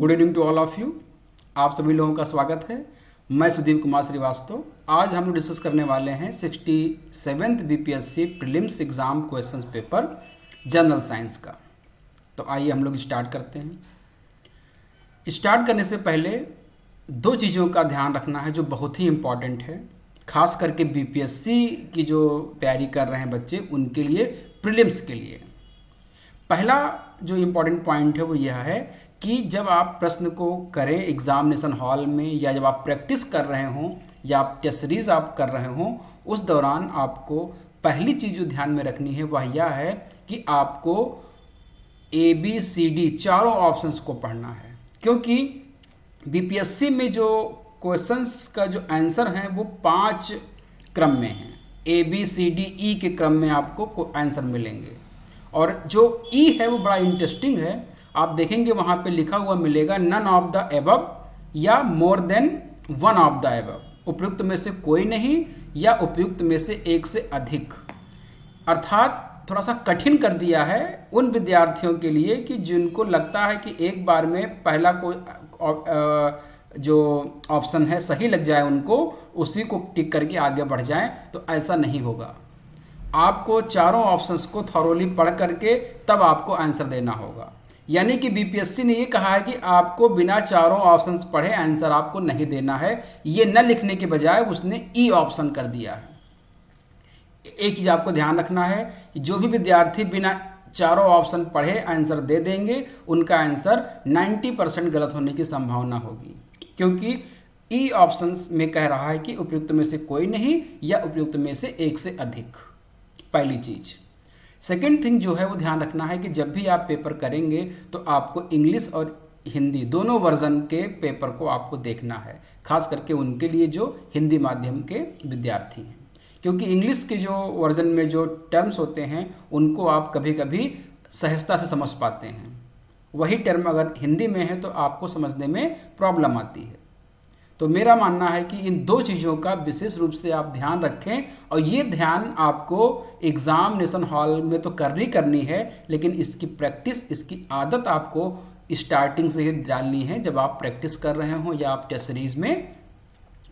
Good evening to all of you. आप सभी लोगों का स्वागत है। मैं सुदीप कुमार श्रीवास्तव। आज हम लोग डिस्कस करने वाले हैं 67th BPSC prelims exam questions paper general science का। तो आइए हम लोग स्टार्ट करते हैं। स्टार्ट करने से पहले दो चीज़ों का ध्यान रखना है जो बहुत ही इम्पॉर्टेंट है, खास करके बीपीएससी की जो तैयारी कर रहे हैं बच्चे उनके लिए, प्रीलिम्स के लिए। पहला जो इम्पॉर्टेंट पॉइंट है वो यह है कि जब आप प्रश्न को करें एग्जामिनेशन हॉल में या जब आप प्रैक्टिस कर रहे हों या आप टेस्ट सीरीज आप कर रहे हों, उस दौरान आपको पहली चीज़ जो ध्यान में रखनी है वह यह है कि आपको ABCD चारों ऑप्शंस को पढ़ना है, क्योंकि बीपीएससी में जो क्वेश्चंस का जो आंसर हैं वो 5 क्रम में हैं। ABCDE के क्रम में आपको आंसर मिलेंगे और जो E है वो बड़ा इंटरेस्टिंग है। आप देखेंगे वहाँ पे लिखा हुआ मिलेगा नन ऑफ द एबव या more than one of the above, उपयुक्त में से कोई नहीं या उपयुक्त में से एक से अधिक। अर्थात थोड़ा सा कठिन कर दिया है उन विद्यार्थियों के लिए कि जिनको लगता है कि एक बार में पहला कोई जो ऑप्शन है सही लग जाए, उनको उसी को टिक करके आगे बढ़ जाएं। तो ऐसा नहीं होगा। आपको चारों ऑप्शंस को थॉरोली पढ़ करके तब आपको आंसर देना होगा। यानी कि बीपीएससी ने ये कहा है कि आपको बिना चारों ऑप्शंस पढ़े आंसर आपको नहीं देना है। ये न लिखने के बजाय उसने ई ऑप्शन कर दिया है। एक चीज़ आपको ध्यान रखना है कि जो भी विद्यार्थी बिना चारों ऑप्शन पढ़े आंसर दे देंगे उनका आंसर 90% गलत होने की संभावना होगी, क्योंकि ई ऑप्शंस में कह रहा है कि उपयुक्त में से कोई नहीं या उपयुक्त में से एक से अधिक। पहली चीज़। सेकेंड थिंग जो है वो ध्यान रखना है कि जब भी आप पेपर करेंगे तो आपको इंग्लिश और हिंदी दोनों वर्जन के पेपर को आपको देखना है, खास करके उनके लिए जो हिंदी माध्यम के विद्यार्थी हैं, क्योंकि इंग्लिश के जो वर्जन में जो टर्म्स होते हैं उनको आप कभी कभी सहजता से समझ पाते हैं, वही टर्म अगर हिंदी में है तो आपको समझने में प्रॉब्लम आती है। तो मेरा मानना है कि इन दो चीज़ों का विशेष रूप से आप ध्यान रखें, और ये ध्यान आपको एग्जामिनेशन हॉल में तो करनी है, लेकिन इसकी प्रैक्टिस, इसकी आदत आपको स्टार्टिंग से ही डालनी है। जब आप प्रैक्टिस कर रहे हों या आप टेस्ट सीरीज में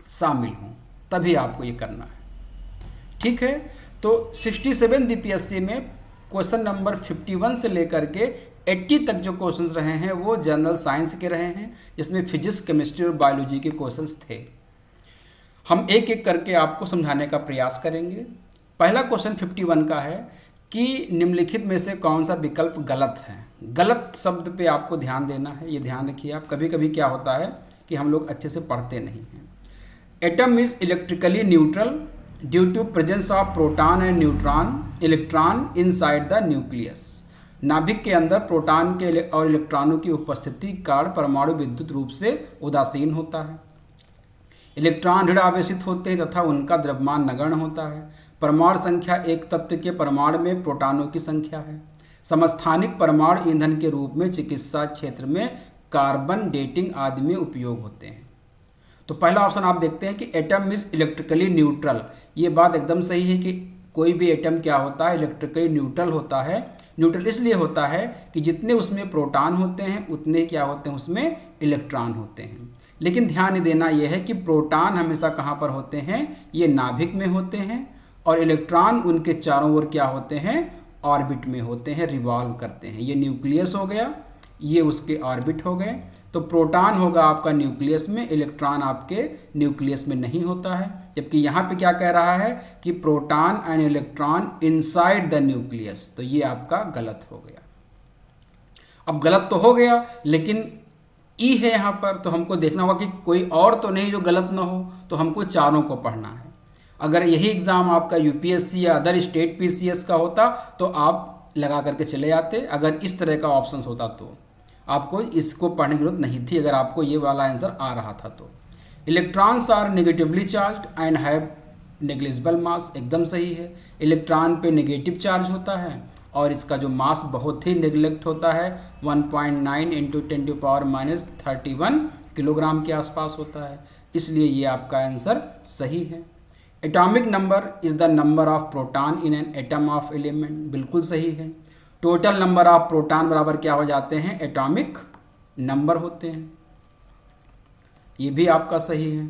शामिल हों तभी आपको ये करना है। ठीक है। तो 67 बीपीएससी में क्वेश्चन नंबर 51 से लेकर के 80 तक जो क्वेश्चंस रहे हैं वो जनरल साइंस के रहे हैं, जिसमें फिजिक्स, केमिस्ट्री और बायोलॉजी के क्वेश्चंस थे। हम एक एक करके आपको समझाने का प्रयास करेंगे। पहला क्वेश्चन 51 का है कि निम्नलिखित में से कौन सा विकल्प गलत है। गलत शब्द पे आपको ध्यान देना है, ये ध्यान रखिए आप। कभी कभी क्या होता है कि हम लोग अच्छे से पढ़ते नहीं हैं। Atom is electrically neutral due to presence of proton and neutron electron inside the nucleus. नाभिक के अंदर प्रोटॉन के और इलेक्ट्रॉनों की उपस्थिति के कारण परमाणु विद्युत रूप से उदासीन होता है। इलेक्ट्रॉन दृढ़ आवेशित होते हैं तथा उनका द्रव्यमान नगण्य होता है। परमाणु संख्या एक तत्व के परमाणु में प्रोटॉनों की संख्या है। समस्थानिक परमाणु ईंधन के रूप में चिकित्सा क्षेत्र में कार्बन डेटिंग आदि में उपयोग होते हैं। तो पहला ऑप्शन आप देखते हैं कि एटम इज इलेक्ट्रिकली न्यूट्रल। ये बात एकदम सही है कि कोई भी एटम क्या होता है, इलेक्ट्रिकली न्यूट्रल होता है। न्यूट्रल इसलिए होता है कि जितने उसमें प्रोटॉन होते हैं उतने क्या होते हैं, उसमें इलेक्ट्रॉन होते हैं। लेकिन ध्यान देना यह है कि प्रोटॉन हमेशा कहाँ पर होते हैं, ये नाभिक में होते हैं, और इलेक्ट्रॉन उनके चारों ओर क्या होते हैं, ऑर्बिट में होते हैं, रिवॉल्व करते हैं। ये न्यूक्लियस हो गया, ये उसके ऑर्बिट हो गए। तो प्रोटॉन होगा आपका न्यूक्लियस में, इलेक्ट्रॉन आपके न्यूक्लियस में नहीं होता है। जबकि यहाँ पे क्या कह रहा है कि proton and electron inside the nucleus. तो ये आपका गलत हो गया। अब गलत तो हो गया, लेकिन ई है यहाँ पर, तो हमको देखना होगा कि कोई और तो नहीं जो गलत ना हो, तो हमको चारों को पढ़ना है। अगर यही एग्ज़ाम आपका यूपीएससी या अदर स्टेट पीसीएस का होता तो आप लगा करके चले आते। अगर इस तरह का ऑप्शन होता तो आपको इसको पढ़ने की जरूरत नहीं थी, अगर आपको ये वाला आंसर आ रहा था तो। Electrons are negatively charged and have negligible mass, एकदम सही है। इलेक्ट्रॉन पे नेगेटिव चार्ज होता है और इसका जो मास बहुत ही नेग्लेक्ट होता है, 1.9 × 10⁻³ किलोग्राम के आसपास होता है, इसलिए ये आपका आंसर सही है। Atomic number is the number of proton in an atom of element, बिल्कुल सही है। टोटल नंबर ऑफ प्रोटॉन बराबर क्या हो जाते हैं, एटॉमिक नंबर होते हैं, ये भी आपका सही है।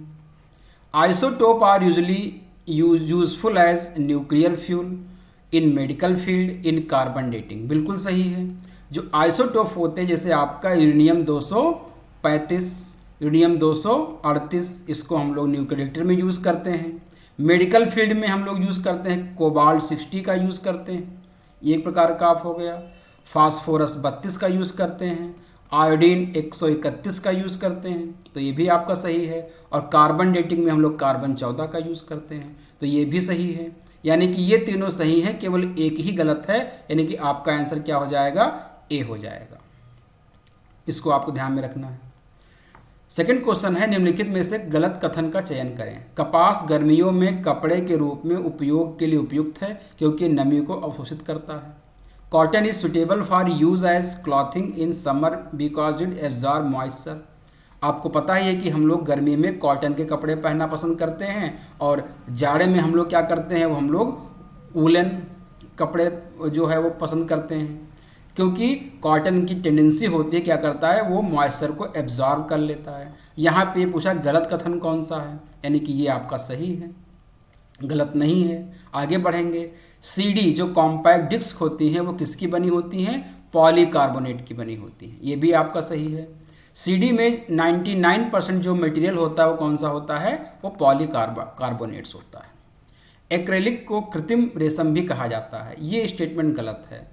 Isotope are usually useful as nuclear fuel in medical field in carbon dating, बिल्कुल सही है। जो आइसोटोप होते हैं जैसे आपका यूरेनियम 235, यूरेनियम 238, इसको हम लोग न्यूक्लियर रिएक्टर में यूज़ करते हैं। मेडिकल फील्ड में हम लोग यूज़ करते हैं कोबाल्ट 60 का यूज़ करते हैं, ये एक प्रकार का आप हो गया। फास्फोरस 32 का यूज़ करते हैं, आयोडीन 131 का यूज़ करते हैं, तो ये भी आपका सही है। और कार्बन डेटिंग में हम लोग कार्बन 14 का यूज़ करते हैं, तो ये भी सही है। यानी कि ये तीनों सही हैं, केवल एक ही गलत है, यानी कि आपका आंसर क्या हो जाएगा, ए हो जाएगा। इसको आपको ध्यान में रखना है। सेकंड क्वेश्चन है, निम्नलिखित में से गलत कथन का चयन करें। कपास गर्मियों में कपड़े के रूप में उपयोग के लिए उपयुक्त है क्योंकि नमी को अवशोषित करता है। Cotton is suitable for use as clothing in summer because it absorb moisture. आपको पता ही है कि हम लोग गर्मी में कॉटन के कपड़े पहनना पसंद करते हैं और जाड़े में हम लोग क्या करते हैं, वो हम लोग वूलन कपड़े जो है वो पसंद करते हैं, क्योंकि कॉटन की टेंडेंसी होती है क्या करता है, वो मॉइस्चर को एब्जॉर्ब कर लेता है। यहाँ पे पूछा गलत कथन कौन सा है, यानी कि ये आपका सही है, गलत नहीं है। आगे बढ़ेंगे। सीडी जो कॉम्पैक्ट डिस्क होती हैं वो किसकी बनी होती हैं, पॉलीकार्बोनेट की बनी होती हैं, ये भी आपका सही है। सीडी में 99% जो मटेरियल होता है वो कौन सा होता है, वो पॉलीकार्बोनेट्स होता है। एक्रेलिक को कृत्रिम रेशम भी कहा जाता है, ये स्टेटमेंट गलत है।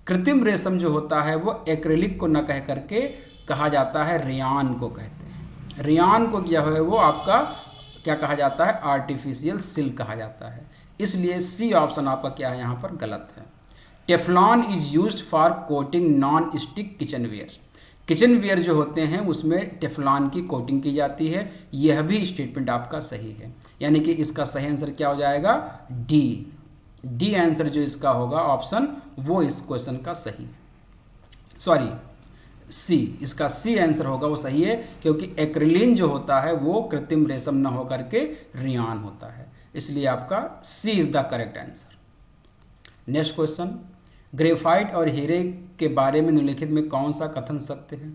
कृत्रिम रेशम जो होता है वो एक्रेलिक को न कह करके कहा जाता है, रेयान को कहते हैं। रेयान को क्या है वो आपका क्या कहा जाता है, आर्टिफिशियल सिल्क कहा जाता है। इसलिए सी ऑप्शन आपका क्या है यहाँ पर गलत है। Teflon is used for coating non stick kitchen ware. Kitchen ware जो होते हैं उसमें टेफ्लॉन की कोटिंग की जाती है, यह भी स्टेटमेंट आपका सही है। यानी कि इसका सही आंसर क्या हो जाएगा, डी आंसर जो इसका होगा ऑप्शन वो इस क्वेश्चन का सही, सॉरी सी, इसका सी आंसर होगा वो सही है, क्योंकि एक्रिलिन जो होता है वो कृत्रिम रेशम न होकर के रेयान होता है, इसलिए आपका C is the correct answer. Next question, graphite और हीरे के बारे में निम्नलिखित में कौन सा कथन सत्य है।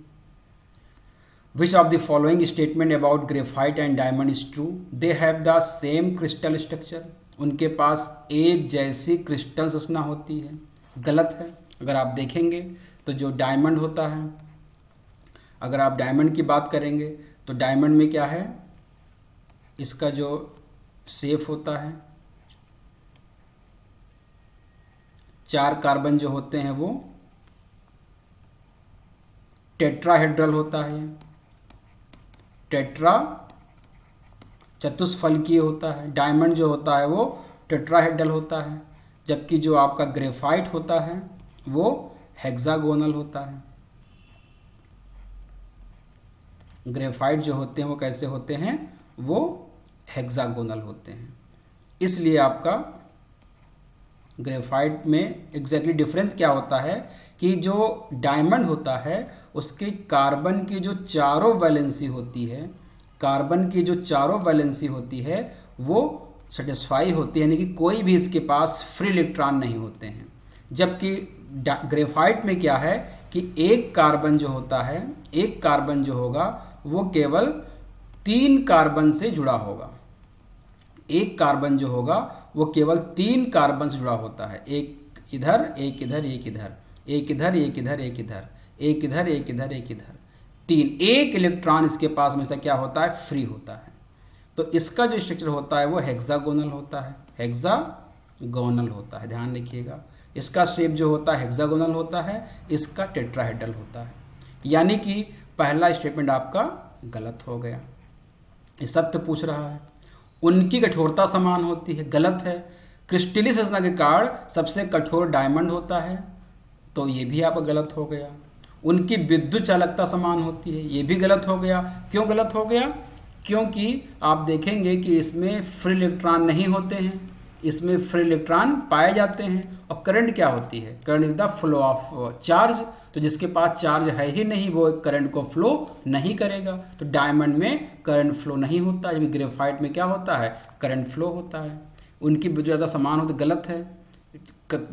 Which of the following statement about graphite and diamond is true. They have the same crystal structure. उनके पास एक जैसी क्रिस्टल रचना होती है, गलत है। अगर आप देखेंगे तो जो डायमंड होता है, अगर आप डायमंड की बात करेंगे तो डायमंड में क्या है, इसका जो शेप होता है, 4 कार्बन जो होते हैं वो टेट्राहेड्रल होता है, टेट्रा चतुष्फलकीय होता है। डायमंड जो होता है वो टेट्राहेड्रल होता है, जबकि जो आपका ग्रेफाइट होता है वो हेक्सागोनल होता है। ग्रेफाइट जो होते हैं वो कैसे होते हैं, वो हेक्सागोनल होते हैं। इसलिए आपका ग्रेफाइट में एग्जैक्टली डिफरेंस क्या होता है कि जो डायमंड होता है उसके कार्बन की जो चारों वैलेंसी होती है, कार्बन की जो चारों वैलेंसी होती है वो सेटिस्फाई होती है, यानी कि कोई भी इसके पास फ्री इलेक्ट्रॉन नहीं होते हैं। जबकि ग्रेफाइट में क्या है कि एक कार्बन जो होता है, एक कार्बन जो होगा वो केवल 3 कार्बन से जुड़ा होगा। एक कार्बन जो होगा वो केवल 3 कार्बन से जुड़ा होता है, एक इधर एक इधर एक इधर, एक इधर एक इधर एक इधर, एक इधर एक इधर एक इधर, 3। एक इलेक्ट्रॉन इसके पास में से क्या होता है, फ्री होता है। तो इसका जो स्ट्रक्चर होता है वो हेक्सागोनल होता है, हेक्सागोनल होता है, ध्यान रखिएगा। इसका शेप जो होता है हेक्सागोनल होता है, इसका टेट्राहेड्रल होता है। यानी कि पहला स्टेटमेंट आपका गलत हो गया। ये सत्य पूछ रहा है, उनकी कठोरता समान होती है, गलत है। क्रिस्टलीय संरचना के कारण सबसे कठोर डायमंड होता है, तो ये भी आपका गलत हो गया। उनकी विद्युत चालकता समान होती है, ये भी गलत हो गया। क्यों गलत हो गया, क्योंकि आप देखेंगे कि इसमें फ्री इलेक्ट्रॉन नहीं होते हैं, इसमें फ्री इलेक्ट्रॉन पाए जाते हैं। और करंट क्या होती है, current is the flow of charge, तो जिसके पास चार्ज है ही नहीं वो करंट को फ्लो नहीं करेगा। तो डायमंड में करंट फ्लो नहीं होता, जबकि ग्रेफाइट में क्या होता है, करंट फ्लो होता है। उनकी ज़्यादा समान होती, गलत है।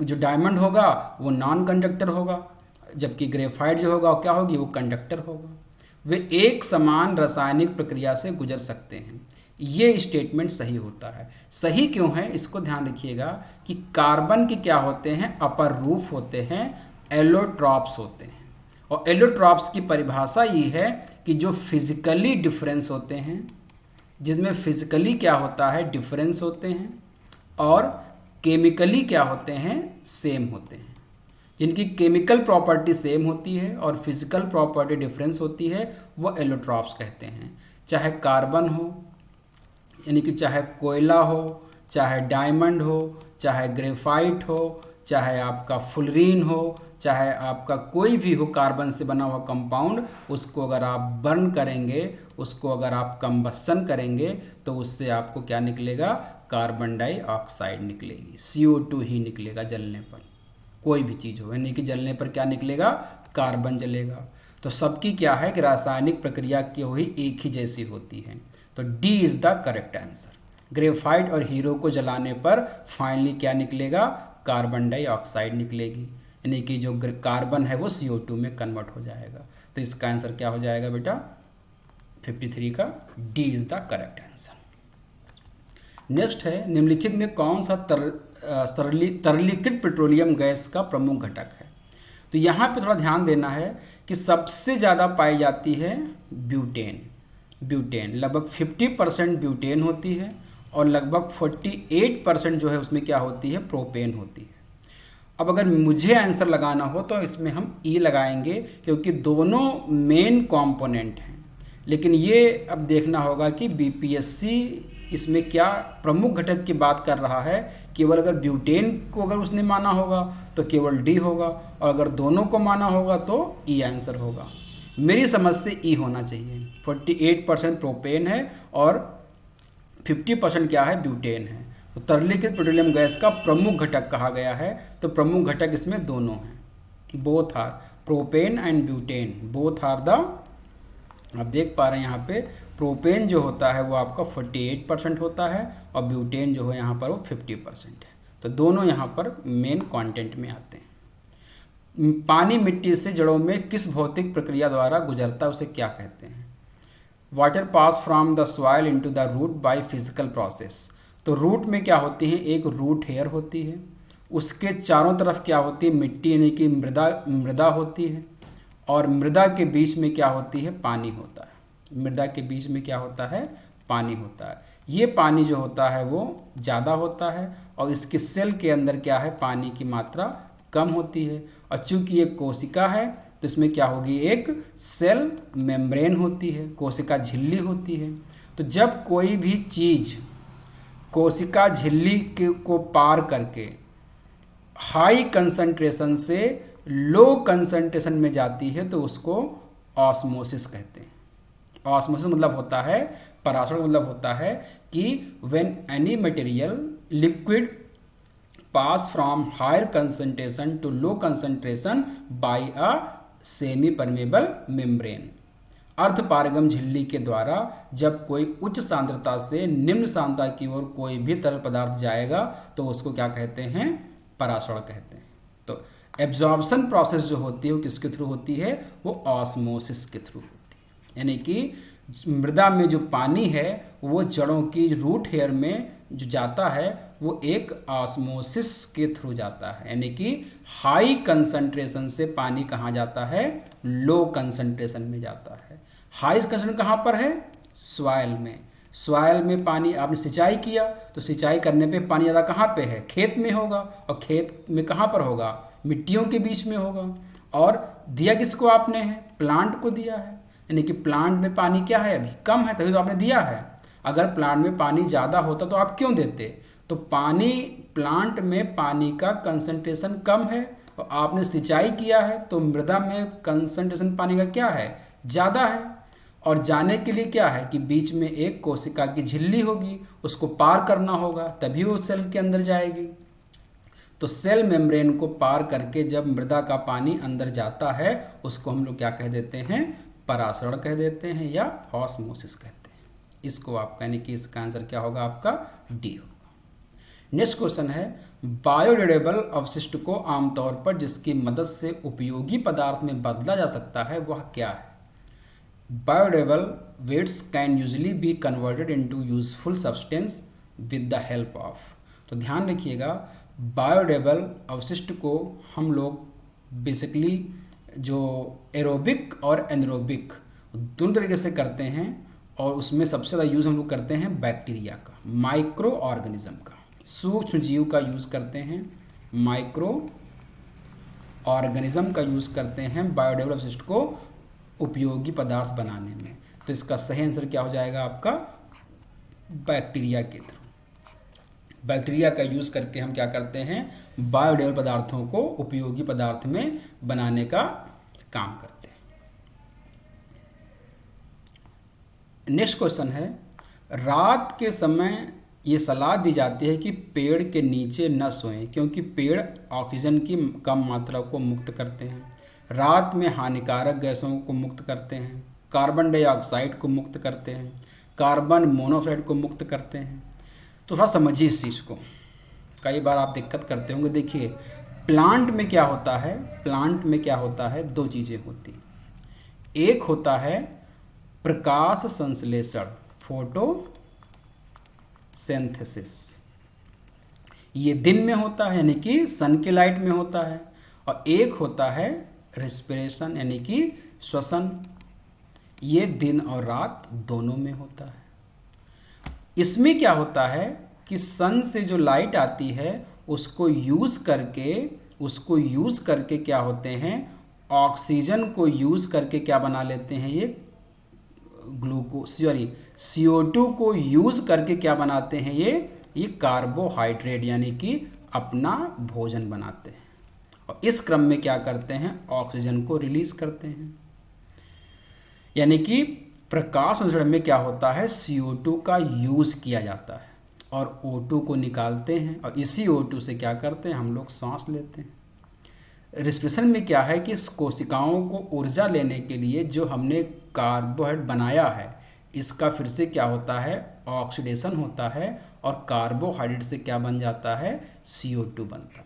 जो डायमंड होगा वो नॉन कंडक्टर होगा, जबकि ग्रेफाइट जो होगा वो क्या होगी, वो कंडक्टर होगा। वे एक समान रासायनिक प्रक्रिया से गुजर सकते हैं। ये स्टेटमेंट सही होता है। सही क्यों है इसको ध्यान रखिएगा कि कार्बन के क्या होते हैं, अपर रूफ होते हैं, एलोट्रॉप्स होते हैं। और एलोट्रॉप्स की परिभाषा ये है कि जो फिजिकली डिफरेंस होते हैं, जिसमें फिजिकली क्या होता है, डिफरेंस होते हैं, और केमिकली क्या होते हैं, सेम होते हैं। जिनकी केमिकल प्रॉपर्टी सेम होती है और फिजिकल प्रॉपर्टी डिफरेंस होती है, वो एलोट्रॉप्स कहते हैं। चाहे कार्बन हो, यानी कि चाहे कोयला हो, चाहे डायमंड हो, चाहे ग्रेफाइट हो, चाहे आपका फुलरीन हो, चाहे आपका कोई भी हो कार्बन से बना हुआ कंपाउंड, उसको अगर आप बर्न करेंगे, उसको अगर आप कंबसन करेंगे, तो उससे आपको क्या निकलेगा, कार्बन डाइऑक्साइड निकलेगी, CO2 ही निकलेगा जलने पर। कोई भी चीज़ हो, यानी कि जलने पर क्या निकलेगा, कार्बन जलेगा। तो सबकी क्या है कि रासायनिक प्रक्रिया की हुई एक ही जैसी होती है। तो D is the correct answer. Graphite और हीरो को जलाने पर फाइनली क्या निकलेगा, कार्बन डाइऑक्साइड निकलेगी, यानी कि जो कार्बन है वो CO2 में कन्वर्ट हो जाएगा। तो इसका आंसर क्या हो जाएगा बेटा, 53 का D is the correct answer. Next है, निम्नलिखित में कौन सा तरलीकृत पेट्रोलियम गैस का प्रमुख घटक है। तो यहाँ पे थोड़ा ध्यान देना है कि सबसे ज़्यादा पाई जाती है ब्यूटेन। लगभग 50% ब्यूटेन होती है और लगभग 48% जो है उसमें क्या होती है, प्रोपेन होती है। अब अगर मुझे आंसर लगाना हो तो इसमें हम ई लगाएंगे, क्योंकि दोनों मेन कंपोनेंट हैं। लेकिन ये अब देखना होगा कि बीपीएससी इसमें क्या प्रमुख घटक की बात कर रहा है। केवल अगर ब्यूटेन को अगर उसने माना होगा तो केवल डी होगा, और अगर दोनों को माना होगा तो ई आंसर होगा। मेरी समझ से ई होना चाहिए। 48% प्रोपेन है और 50% क्या है, ब्यूटेन है। तो तरलीकृत पेट्रोलियम गैस का प्रमुख घटक कहा गया है, तो प्रमुख घटक इसमें दोनों हैं, both are propane and butane, both are the, आप देख पा रहे हैं यहाँ पे प्रोपेन जो होता है वो आपका 48% होता है और ब्यूटेन जो है यहाँ पर वो 50% है। तो दोनों यहाँ पर मेन कंटेंट में आते हैं। पानी मिट्टी से जड़ों में किस भौतिक प्रक्रिया द्वारा गुजरता है, उसे क्या कहते हैं। Water pass from the soil into the root by physical process. तो रूट में क्या होती है, एक रूट हेयर होती है, उसके चारों तरफ क्या होती है, मिट्टी यानी कि मृदा होती है, और मृदा के बीच में क्या होती है, पानी होता है। मृदा के बीच में क्या होता है, पानी होता है। ये पानी जो होता है वो ज़्यादा होता है और इसके सेल के अंदर क्या है, पानी की मात्रा कम होती है। और चूंकि ये कोशिका है तो इसमें क्या होगी, एक सेल मेम्ब्रेन होती है, कोशिका झिल्ली होती है। तो जब कोई भी चीज़ कोशिका झिल्ली को पार करके हाई कंसंट्रेशन से लो कंसंट्रेशन में जाती है तो उसको ऑस्मोसिस कहते हैं। ऑस्मोसिस मतलब होता है, पराशरण मतलब होता है कि when any material liquid pass from higher concentration to low concentration by a semi permeable membrane. अर्धपारगम झिल्ली के द्वारा जब कोई उच्च सांद्रता से निम्न सांद्रता की ओर कोई भी तरल पदार्थ जाएगा तो उसको क्या कहते हैं, पराशरण कहते हैं। तो एब्जॉर्प्शन प्रोसेस जो होती है वो किसके थ्रू होती है, वो ऑस्मोसिस के थ्रू होती है। यानी कि मृदा में जो पानी है वो जड़ों की रूट हेयर में जो जाता है वो एक ऑस्मोसिस के थ्रू जाता है। यानी कि हाई कंसंट्रेशन से पानी कहाँ जाता है, लो कंसंट्रेशन में जाता है। हाई कंसंट्रेशन कहाँ पर है, सॉइल में। सॉइल में पानी आपने सिंचाई किया तो सिंचाई करने पे पानी ज़्यादा कहाँ पे है, खेत में होगा, और खेत में कहाँ पर होगा, मिट्टियों के बीच में होगा। और दिया किसको आपने है, प्लांट को दिया है। यानी कि प्लांट में पानी क्या है, अभी कम है, तभी तो आपने दिया है। अगर प्लांट में पानी ज़्यादा होता तो आप क्यों देते। तो पानी, प्लांट में पानी का कंसंट्रेशन कम है और आपने सिंचाई किया है तो मृदा में कंसंट्रेशन पानी का क्या है, ज़्यादा है। और जाने के लिए क्या है कि बीच में एक कोशिका की झिल्ली होगी, उसको पार करना होगा तभी वो सेल के अंदर जाएगी। तो सेल मेम्ब्रेन को पार करके जब मृदा का पानी अंदर जाता है उसको हम लोग क्या कह देते हैं, परासरण कह देते हैं या ऑस्मोसिस कहते हैं। इसको आपका, यानी कि इसका आंसर क्या होगा आपका, डी होगा। नेक्स्ट क्वेश्चन है, बायोडिग्रेडेबल अवशिष्ट को आमतौर पर जिसकी मदद से उपयोगी पदार्थ में बदला जा सकता है वह क्या है? Biodegradable wastes can usually be converted into useful substance with the help of. तो ध्यान रखिएगा, बायोडिग्रेडेबल अवशिष्ट को हम लोग बेसिकली जो एरोबिक और एनरोबिक दोनों तरीके से करते हैं, और उसमें सबसे ज़्यादा यूज़ हम लोग करते हैं बैक्टीरिया का, माइक्रो ऑर्गेनिज्म का, सूक्ष्म जीव का यूज़ करते हैं, माइक्रो ऑर्गेनिज्म का यूज़ करते हैं बायोडिग्रेडेबल अवशिष्ट को उपयोगी पदार्थ बनाने में। तो इसका सही आंसर क्या हो जाएगा आपका? बैक्टीरिया के थ्रू। बैक्टीरिया का यूज़ करके हम क्या करते हैं? बायोडिग्रेडेबल पदार्थों को उपयोगी पदार्थ में बनाने का काम करते हैं। नेक्स्ट क्वेश्चन है, रात के समय ये सलाह दी जाती है कि पेड़ के नीचे न सोएं क्योंकि पेड़ ऑक्सीजन की कम मात्रा को मुक्त करते हैं, रात में हानिकारक गैसों को मुक्त करते हैं, कार्बन डाइऑक्साइड को मुक्त करते हैं, कार्बन मोनोऑक्साइड को मुक्त करते हैं। तो थोड़ा समझिए इस चीज़ को, कई बार आप दिक्कत करते होंगे। देखिए, प्लांट में क्या होता है? प्लांट में क्या होता है? दो चीज़ें होती हैं। एक होता है प्रकाश संश्लेषण, फोटोसिंथेसिस, ये दिन में होता है यानी कि सन के लाइट में होता है, और एक होता है रेस्पिरेशन यानी कि श्वसन, ये दिन और रात दोनों में होता है। इसमें क्या होता है कि सन से जो लाइट आती है उसको यूज़ करके क्या होते हैं, ऑक्सीजन को यूज़ करके क्या बना लेते हैं, ये CO2 को यूज़ करके क्या बनाते हैं, ये कार्बोहाइड्रेट यानी कि अपना भोजन बनाते हैं, और इस क्रम में क्या करते हैं, ऑक्सीजन को रिलीज करते हैं। यानी कि प्रकाश संश्लेषण में क्या होता है, CO2 का यूज़ किया जाता है और O2 को निकालते हैं, और इसी O2 से क्या करते हैं, हम लोग सांस लेते हैं। रेस्पिरेशन में क्या है कि इस कोशिकाओं को ऊर्जा लेने के लिए जो हमने कार्बोहाइड्रेट बनाया है, इसका फिर से क्या होता है, ऑक्सीडेशन होता है, और कार्बोहाइड्रेट से क्या बन जाता है, CO2 बनता है।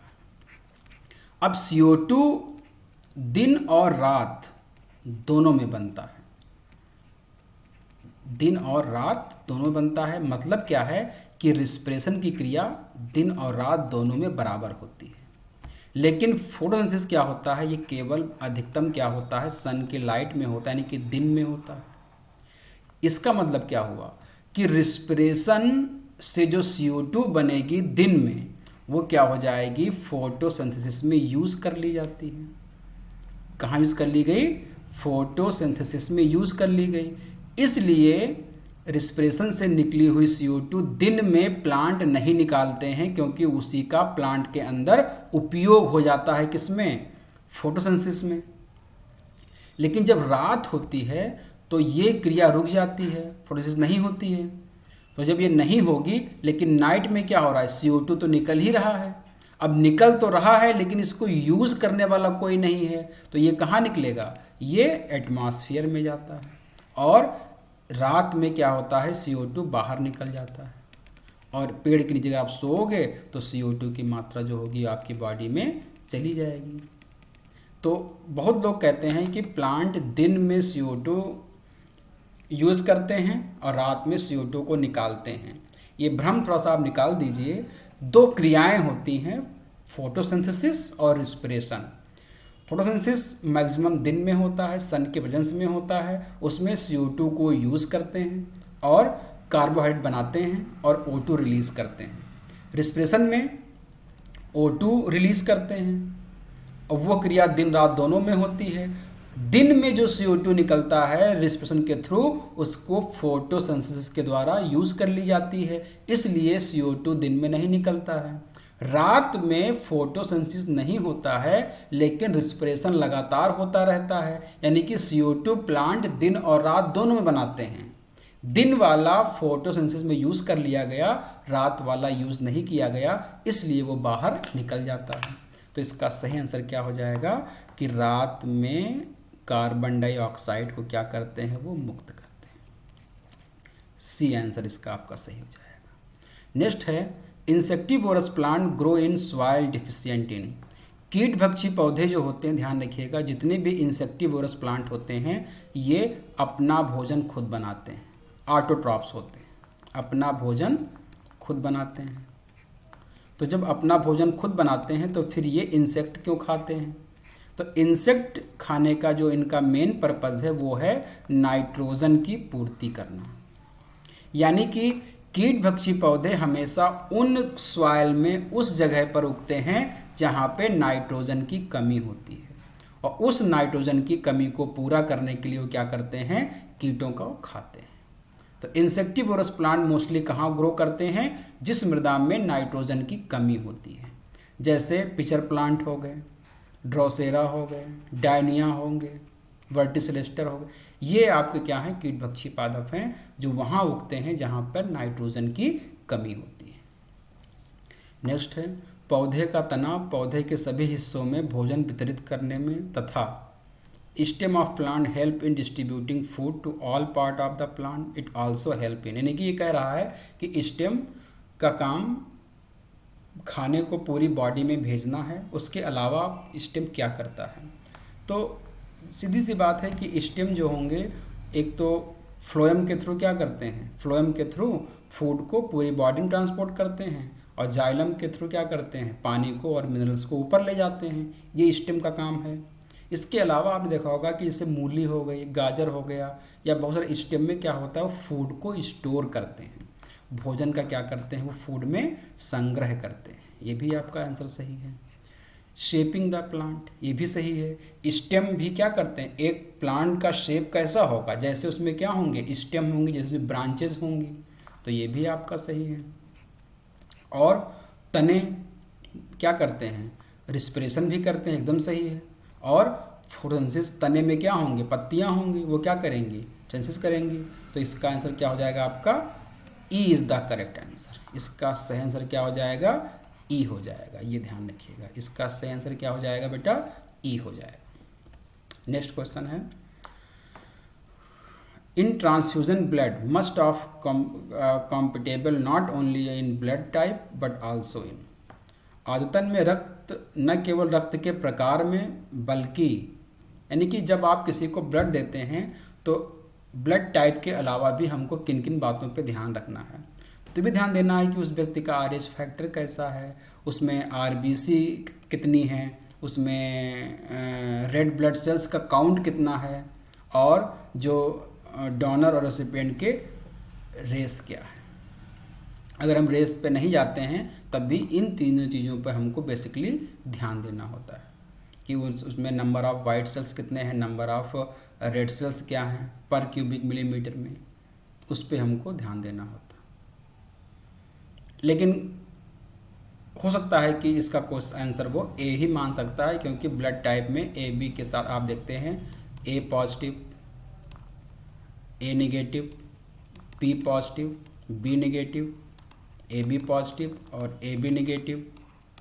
अब CO2 दिन और रात दोनों में बनता है, दिन और रात दोनों में बनता है। मतलब क्या है कि रिस्पिरेशन की क्रिया दिन और रात दोनों में बराबर होती है। लेकिन फोटोसिंथेसिस क्या होता है, ये केवल अधिकतम क्या होता है, सन के लाइट में होता है, यानी कि दिन में होता है। इसका मतलब क्या हुआ कि रिस्पिरेशन से जो CO2 बनेगी दिन में, वो क्या हो जाएगी, फोटोसिंथेसिस में यूज़ कर ली जाती है। कहाँ यूज़ कर ली गई, फोटोसिंथेसिस में यूज़ कर ली गई। इसलिए रिस्पिरेशन से निकली हुई CO2 दिन में प्लांट नहीं निकालते हैं, क्योंकि उसी का प्लांट के अंदर उपयोग हो जाता है, किसमें, फोटोसिंथेसिस में। लेकिन जब रात होती है तो ये क्रिया रुक जाती है, फोटोसिंथेसिस नहीं होती है। तो जब ये नहीं होगी, लेकिन नाइट में क्या हो रहा है, CO2 तो निकल ही रहा है। अब निकल तो रहा है लेकिन इसको यूज़ करने वाला कोई नहीं है, तो ये कहाँ निकलेगा, ये एटमॉस्फेयर में जाता है, और रात में क्या होता है, CO2 बाहर निकल जाता है। और पेड़ के नीचे अगर आप सोओगे तो CO2 की मात्रा जो होगी आपकी बॉडी में चली जाएगी। तो बहुत लोग कहते हैं कि प्लांट दिन में CO2 यूज़ करते हैं और रात में CO2 को निकालते हैं। ये भ्रम थोड़ा सा आप निकाल दीजिए। दो क्रियाएं होती हैं, फोटोसिंथेसिस और रिस्पिरेशन। फोटोसिंथेसिस मैक्सिमम दिन में होता है, सन के प्रेजेंस में होता है, उसमें CO2 को यूज़ करते हैं और कार्बोहाइड्रेट बनाते हैं और O2 रिलीज़ करते हैं। रिस्पिरेशन में O2 रिलीज़ करते हैं, और वो क्रिया दिन रात दोनों में होती है। दिन में जो CO2 निकलता है रिस्पिरेशन के थ्रू, उसको फोटोसिंथेसिस के द्वारा यूज़ कर ली जाती है, इसलिए CO2 दिन में नहीं निकलता है। रात में फोटोसिंथेसिस नहीं होता है, लेकिन रिस्पिरेशन लगातार होता रहता है, यानी कि CO2 प्लांट दिन और रात दोनों में बनाते हैं। दिन वाला फोटोसिंथेसिस में यूज़ कर लिया गया, रात वाला यूज़ नहीं किया गया, इसलिए वो बाहर निकल जाता है। तो इसका सही आंसर क्या हो जाएगा कि रात में कार्बन डाइऑक्साइड को क्या करते हैं, वो मुक्त करते हैं। सी आंसर इसका आपका सही हो जाएगा। नेक्स्ट है, insectivorous plant grow in soil deficient in. कीट भक्षी पौधे जो होते हैं, ध्यान रखिएगा, जितने भी इंसेक्टिवोरस प्लांट होते हैं ये अपना भोजन खुद बनाते हैं, ऑटोट्रॉप्स होते हैं, अपना भोजन खुद बनाते हैं। तो जब अपना भोजन खुद बनाते हैं तो फिर ये इंसेक्ट क्यों खाते हैं? तो इंसेक्ट खाने का जो इनका मेन पर्पज़ है वो है नाइट्रोजन की पूर्ति करना। यानी कि कीट भक्षी पौधे हमेशा उन सॉइल में उस जगह पर उगते हैं जहाँ पे नाइट्रोजन की कमी होती है, और उस नाइट्रोजन की कमी को पूरा करने के लिए वो क्या करते हैं? कीटों को खाते हैं। तो इंसेक्टिवोरस प्लांट मोस्टली कहाँ ग्रो करते हैं? जिस मृदा में नाइट्रोजन की कमी होती है, जैसे पिचर प्लांट हो गए, ड्रोसेरा हो गए, डायनिया होंगे, वर्टिसिलेस्टर हो गए। ये आपके क्या हैं? कीट भक्षी पादप हैं जो वहाँ उगते हैं जहाँ पर नाइट्रोजन की कमी होती है। नेक्स्ट है पौधे का तना पौधे के सभी हिस्सों में भोजन वितरित करने में तथा stem of plant help in distributing food to all part of the plant, it also help in. यानी कि ये कह रहा है कि स्टेम का काम खाने को पूरी बॉडी में भेजना है, उसके अलावा स्टेम क्या करता है? तो सीधी सी बात है कि स्टेम जो होंगे एक तो फ्लोएम के थ्रू क्या करते हैं? फ्लोएम के थ्रू फूड को पूरी बॉडी में ट्रांसपोर्ट करते हैं, और जाइलम के थ्रू क्या करते हैं? पानी को और मिनरल्स को ऊपर ले जाते हैं। ये स्टेम का काम है। इसके अलावा आपने देखा होगा कि जैसे मूली हो गई, गाजर हो गया, या बहुत सारे स्टेम में क्या होता है? वो फूड को स्टोर करते हैं, भोजन का क्या करते हैं? वो फूड में संग्रह करते हैं। ये भी आपका आंसर सही है। शेपिंग द प्लांट, ये भी सही है। स्टेम भी क्या करते हैं? एक प्लांट का शेप कैसा होगा? जैसे उसमें क्या होंगे? स्टेम होंगी, जैसे ब्रांचेस होंगी, तो ये भी आपका सही है। और तने क्या करते हैं? रिस्पिरेशन भी करते हैं, एकदम सही है। और फोटोसिंथेसिस, तने में क्या होंगे? पत्तियां होंगी, वो क्या करेंगी? सेंसिस करेंगी। तो इसका आंसर क्या हो जाएगा आपका? E is the correct answer. इसका सही आंसर क्या हो जाएगा? ई हो जाएगा। ये ध्यान रखिएगा, इसका सही आंसर क्या हो जाएगा बेटा? ई हो जाएगा। नेक्स्ट क्वेश्चन है, in transfusion blood must of compatible not only in blood type but also in. आदतन में रक्त न केवल रक्त के प्रकार में बल्कि, यानी कि जब आप किसी को ब्लड देते हैं तो ब्लड टाइप के अलावा भी हमको किन किन बातों पे ध्यान रखना है। तो भी ध्यान देना है कि उस व्यक्ति का RH फैक्टर कैसा है, उसमें RBC कितनी है, उसमें रेड ब्लड सेल्स का काउंट कितना है, और जो डोनर और रेसिपिएंट के रेस क्या है। अगर हम रेस पे नहीं जाते हैं तब भी इन तीनों चीज़ों पर हमको बेसिकली ध्यान देना होता है कि उसमें नंबर ऑफ़ वाइट सेल्स कितने हैं, नंबर ऑफ़ रेड सेल्स क्या हैं पर क्यूबिक मिलीमीटर में, उस पर हमको ध्यान देना होता है। लेकिन हो सकता है कि इसका क्वेश्चन आंसर वो ए ही मान सकता है, क्योंकि ब्लड टाइप में AB के साथ आप देखते हैं A positive, A negative, P positive, B negative, AB positive और AB नेगेटिव,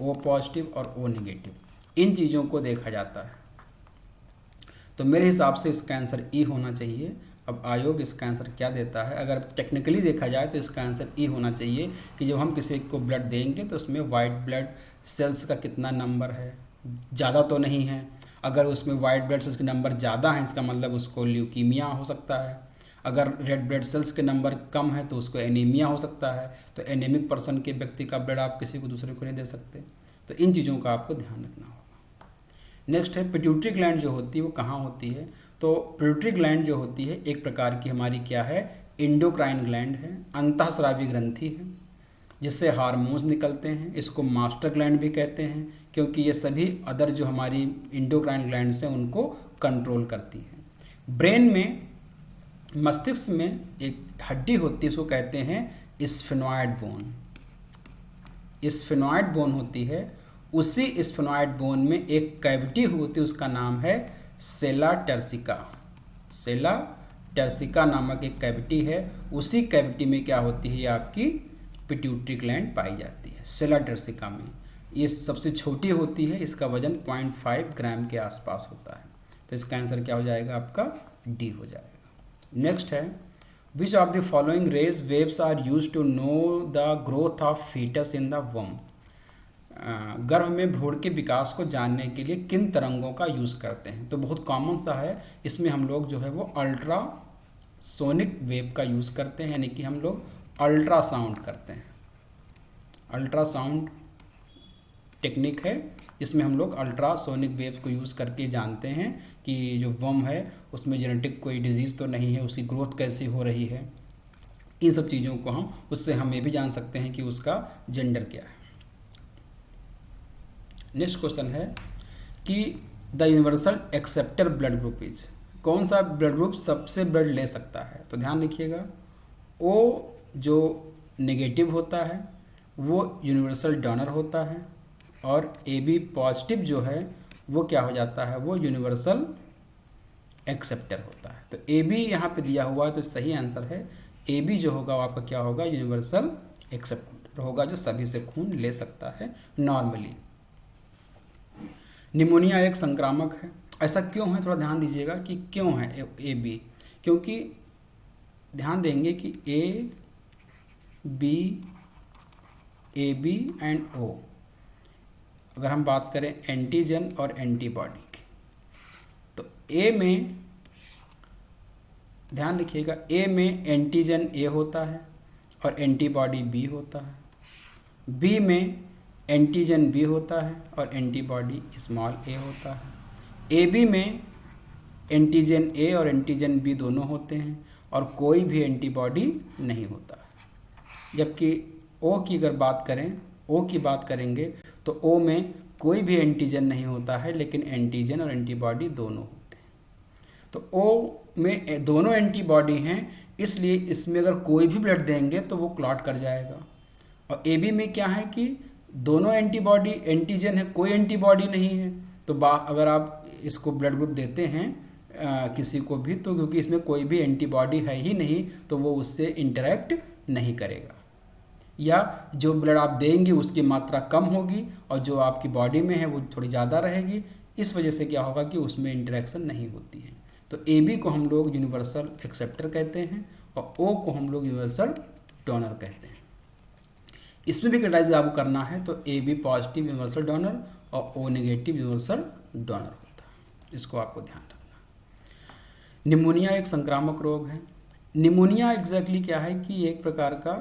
O पॉजिटिव और O नेगेटिव, इन चीज़ों को देखा जाता है। तो मेरे हिसाब से इसका आंसर ई होना चाहिए। अब आयोग इसका आंसर क्या देता है? अगर टेक्निकली देखा जाए तो इसका आंसर ई होना चाहिए कि जब हम किसी को ब्लड देंगे तो उसमें वाइट ब्लड सेल्स का कितना नंबर है, ज़्यादा तो नहीं है। अगर उसमें वाइट ब्लड सेल्स के नंबर ज़्यादा हैं इसका मतलब उसको ल्यूकीमिया हो सकता है। अगर रेड ब्लड सेल्स के नंबर कम है तो उसको एनीमिया हो सकता है। तो एनीमिक पर्सन के व्यक्ति का ब्लड आप किसी को दूसरे को नहीं दे सकते। तो इन चीज़ों का आपको ध्यान रखना होगा। नेक्स्ट है पिट्यूटरी ग्लैंड जो होती है वो कहाँ होती है? तो पिट्यूटरी ग्लैंड जो होती है एक प्रकार की हमारी क्या है? एंडोक्राइन ग्लैंड है, अंतःस्रावी ग्रंथि है जिससे हार्मोन्स निकलते हैं। इसको मास्टर ग्लैंड भी कहते हैं क्योंकि ये सभी अदर जो हमारी एंडोक्राइन ग्लैंड्स हैं उनको कंट्रोल करती है। ब्रेन में, मस्तिष्क में एक हड्डी होती है, उसको कहते हैं स्फेनॉइड बोन। स्फेनॉइड बोन होती है, उसी स्फेनॉइड बोन में एक कैविटी होती है, उसका नाम है सेला टर्सिका। सेला टर्सिका नामक एक कैविटी है, उसी कैविटी में क्या होती है? आपकी पिट्यूटरी ग्लैंड पाई जाती है सेला टर्सिका में। ये सबसे छोटी होती है, इसका वजन 0.5 ग्राम के आसपास होता है। तो इसका आंसर क्या हो जाएगा? आपका डी हो जाएगा। नेक्स्ट है which of the following rays waves are use to know the growth of foetus in the womb. गर्भ में भ्रूण के विकास को जानने के लिए किन तरंगों का यूज़ करते हैं। तो बहुत कॉमन सा है, इसमें हम लोग जो है वो अल्ट्रासोनिक वेव का यूज़ करते हैं, यानी कि हम लोग अल्ट्रासाउंड करते हैं। अल्ट्रासाउंड टेक्निक है, इसमें हम लोग अल्ट्रासोनिक वेव्स को यूज़ करके जानते हैं कि जो वम है उसमें जेनेटिक कोई डिजीज़ तो नहीं है, उसकी ग्रोथ कैसी हो रही है। इन सब चीज़ों को उससे हम ये भी जान सकते हैं कि उसका जेंडर क्या है। नेक्स्ट क्वेश्चन है कि the universal acceptor blood group is, कौन सा ब्लड ग्रुप सबसे ब्लड ले सकता है। तो ध्यान रखिएगा, ओ जो नेगेटिव होता है वो यूनिवर्सल डोनर होता है, और ए बी पॉजिटिव जो है वो क्या हो जाता है, वो यूनिवर्सल एक्सेप्टर होता है। तो ए बी यहाँ पे दिया हुआ है, तो सही आंसर है ए बी जो होगा वो आपका क्या होगा, यूनिवर्सल एक्सेप्टर होगा, जो सभी से खून ले सकता है नॉर्मली। निमोनिया एक संक्रामक है, ऐसा क्यों है, थोड़ा ध्यान दीजिएगा कि क्यों है ए बी। क्योंकि ध्यान देंगे कि ए बी एंड ओ, अगर हम बात करें एंटीजन और एंटीबॉडी की, तो ए में ध्यान रखिएगा, ए में एंटीजन ए होता है और एंटीबॉडी बी होता है, बी में एंटीजन बी होता है और एंटीबॉडी स्मॉल ए होता है, ए बी में एंटीजन ए और एंटीजन बी दोनों होते हैं और कोई भी एंटीबॉडी नहीं होता है। जबकि ओ की अगर बात करें, ओ की बात करेंगे तो ओ में कोई भी एंटीजन नहीं होता है, लेकिन एंटीजन और एंटीबॉडी दोनों होते हैं। तो ओ में दोनों एंटीबॉडी हैं, इसलिए इसमें अगर कोई भी ब्लड देंगे तो वो क्लॉट कर जाएगा। और ए बी में क्या है कि दोनों एंटीबॉडी एंटीजन है, कोई एंटीबॉडी नहीं है, तो अगर आप इसको ब्लड ग्रुप देते हैं किसी को भी, तो क्योंकि इसमें कोई भी एंटीबॉडी है ही नहीं, तो वो उससे इंटरेक्ट नहीं करेगा, या जो ब्लड आप देंगे उसकी मात्रा कम होगी और जो आपकी बॉडी में है वो थोड़ी ज़्यादा रहेगी। इस वजह से क्या होगा कि उसमें इंटरेक्शन नहीं होती है। तो ए बी को हम लोग यूनिवर्सल एक्सेप्टर कहते हैं और ओ को हम लोग यूनिवर्सल डोनर कहते हैं। इसमें भी क्राइटेरिया आपको करना है, तो A B positive universal donor और ओ नेगेटिव यूनिवर्सल डोनर होता है, इसको आपको ध्यान रखना। निमोनिया एक संक्रामक रोग है। निमोनिया एग्जैक्टली क्या है कि एक प्रकार का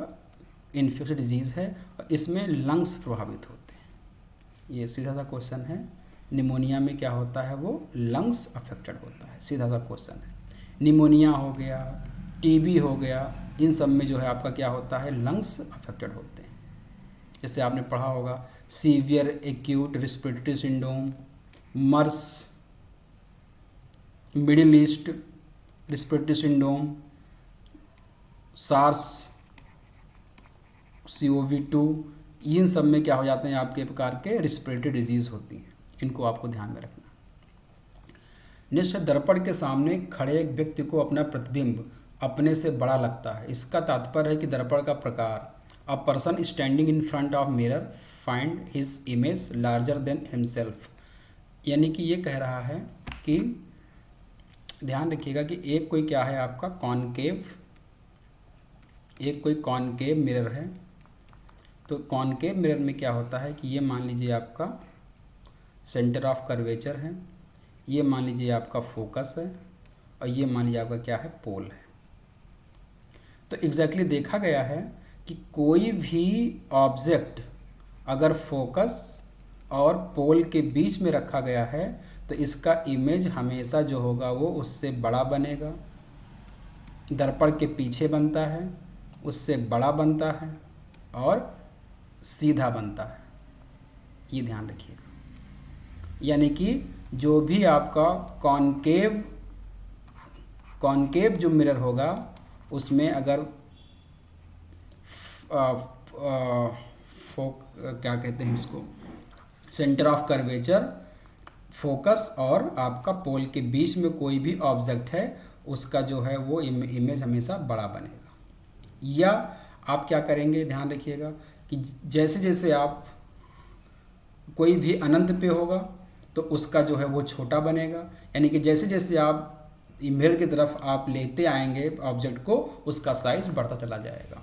इन्फेक्शन डिजीज़ है और इसमें लंग्स प्रभावित होते हैं। ये सीधा सा क्वेश्चन है, निमोनिया में क्या होता है, वो लंग्स अफेक्टेड होता है, सीधा सा क्वेश्चन है। निमोनिया हो गया, टीबी हो गया, इन सब में जो है आपका क्या होता है, लंग्स अफेक्टेड होते हैं। जैसे आपने पढ़ा होगा severe acute respiratory syndrome, MERS, Middle East respiratory syndrome, SARS COV2, इन सब में क्या हो जाते हैं, आपके प्रकार के रिस्पिरेटरी डिजीज़ होती हैं, इनको आपको ध्यान में रखना। नेक्स्ट, दर्पण के सामने खड़े एक व्यक्ति को अपना प्रतिबिंब अपने से बड़ा लगता है। इसका तात्पर्य है कि दर्पण का प्रकार, a person standing in front of mirror find his image larger than himself. यानी कि ये कह रहा है कि ध्यान रखिएगा कि एक कोई क्या है आपका कॉनकेव, एक कोई कॉनकेव मिरर है। तो कॉनकेव मिरर में क्या होता है कि ये मान लीजिए आपका सेंटर ऑफ कर्वेचर है, ये मान लीजिए आपका फोकस है और ये मान लीजिए आपका क्या है, पोल है। तो एग्जैक्टली देखा गया है कि कोई भी ऑब्जेक्ट अगर फोकस और पोल के बीच में रखा गया है तो इसका इमेज हमेशा जो होगा वो उससे बड़ा बनेगा। दर्पण के पीछे बनता है, उससे बड़ा बनता है और सीधा बनता है, ये ध्यान रखिएगा। यानी कि जो भी आपका कॉनकेव जो मिरर होगा उसमें अगर क्या कहते हैं इसको, सेंटर ऑफ कर्वेचर, फोकस और आपका पोल के बीच में कोई भी ऑब्जेक्ट है उसका जो है वो इमेज हमेशा बड़ा बनेगा। या आप क्या करेंगे, ध्यान रखिएगा कि जैसे जैसे आप कोई भी अनंत पे होगा तो उसका जो है वो छोटा बनेगा। यानी कि जैसे जैसे आप मिरर की तरफ आप लेते आएंगे ऑब्जेक्ट को, उसका साइज बढ़ता चला जाएगा।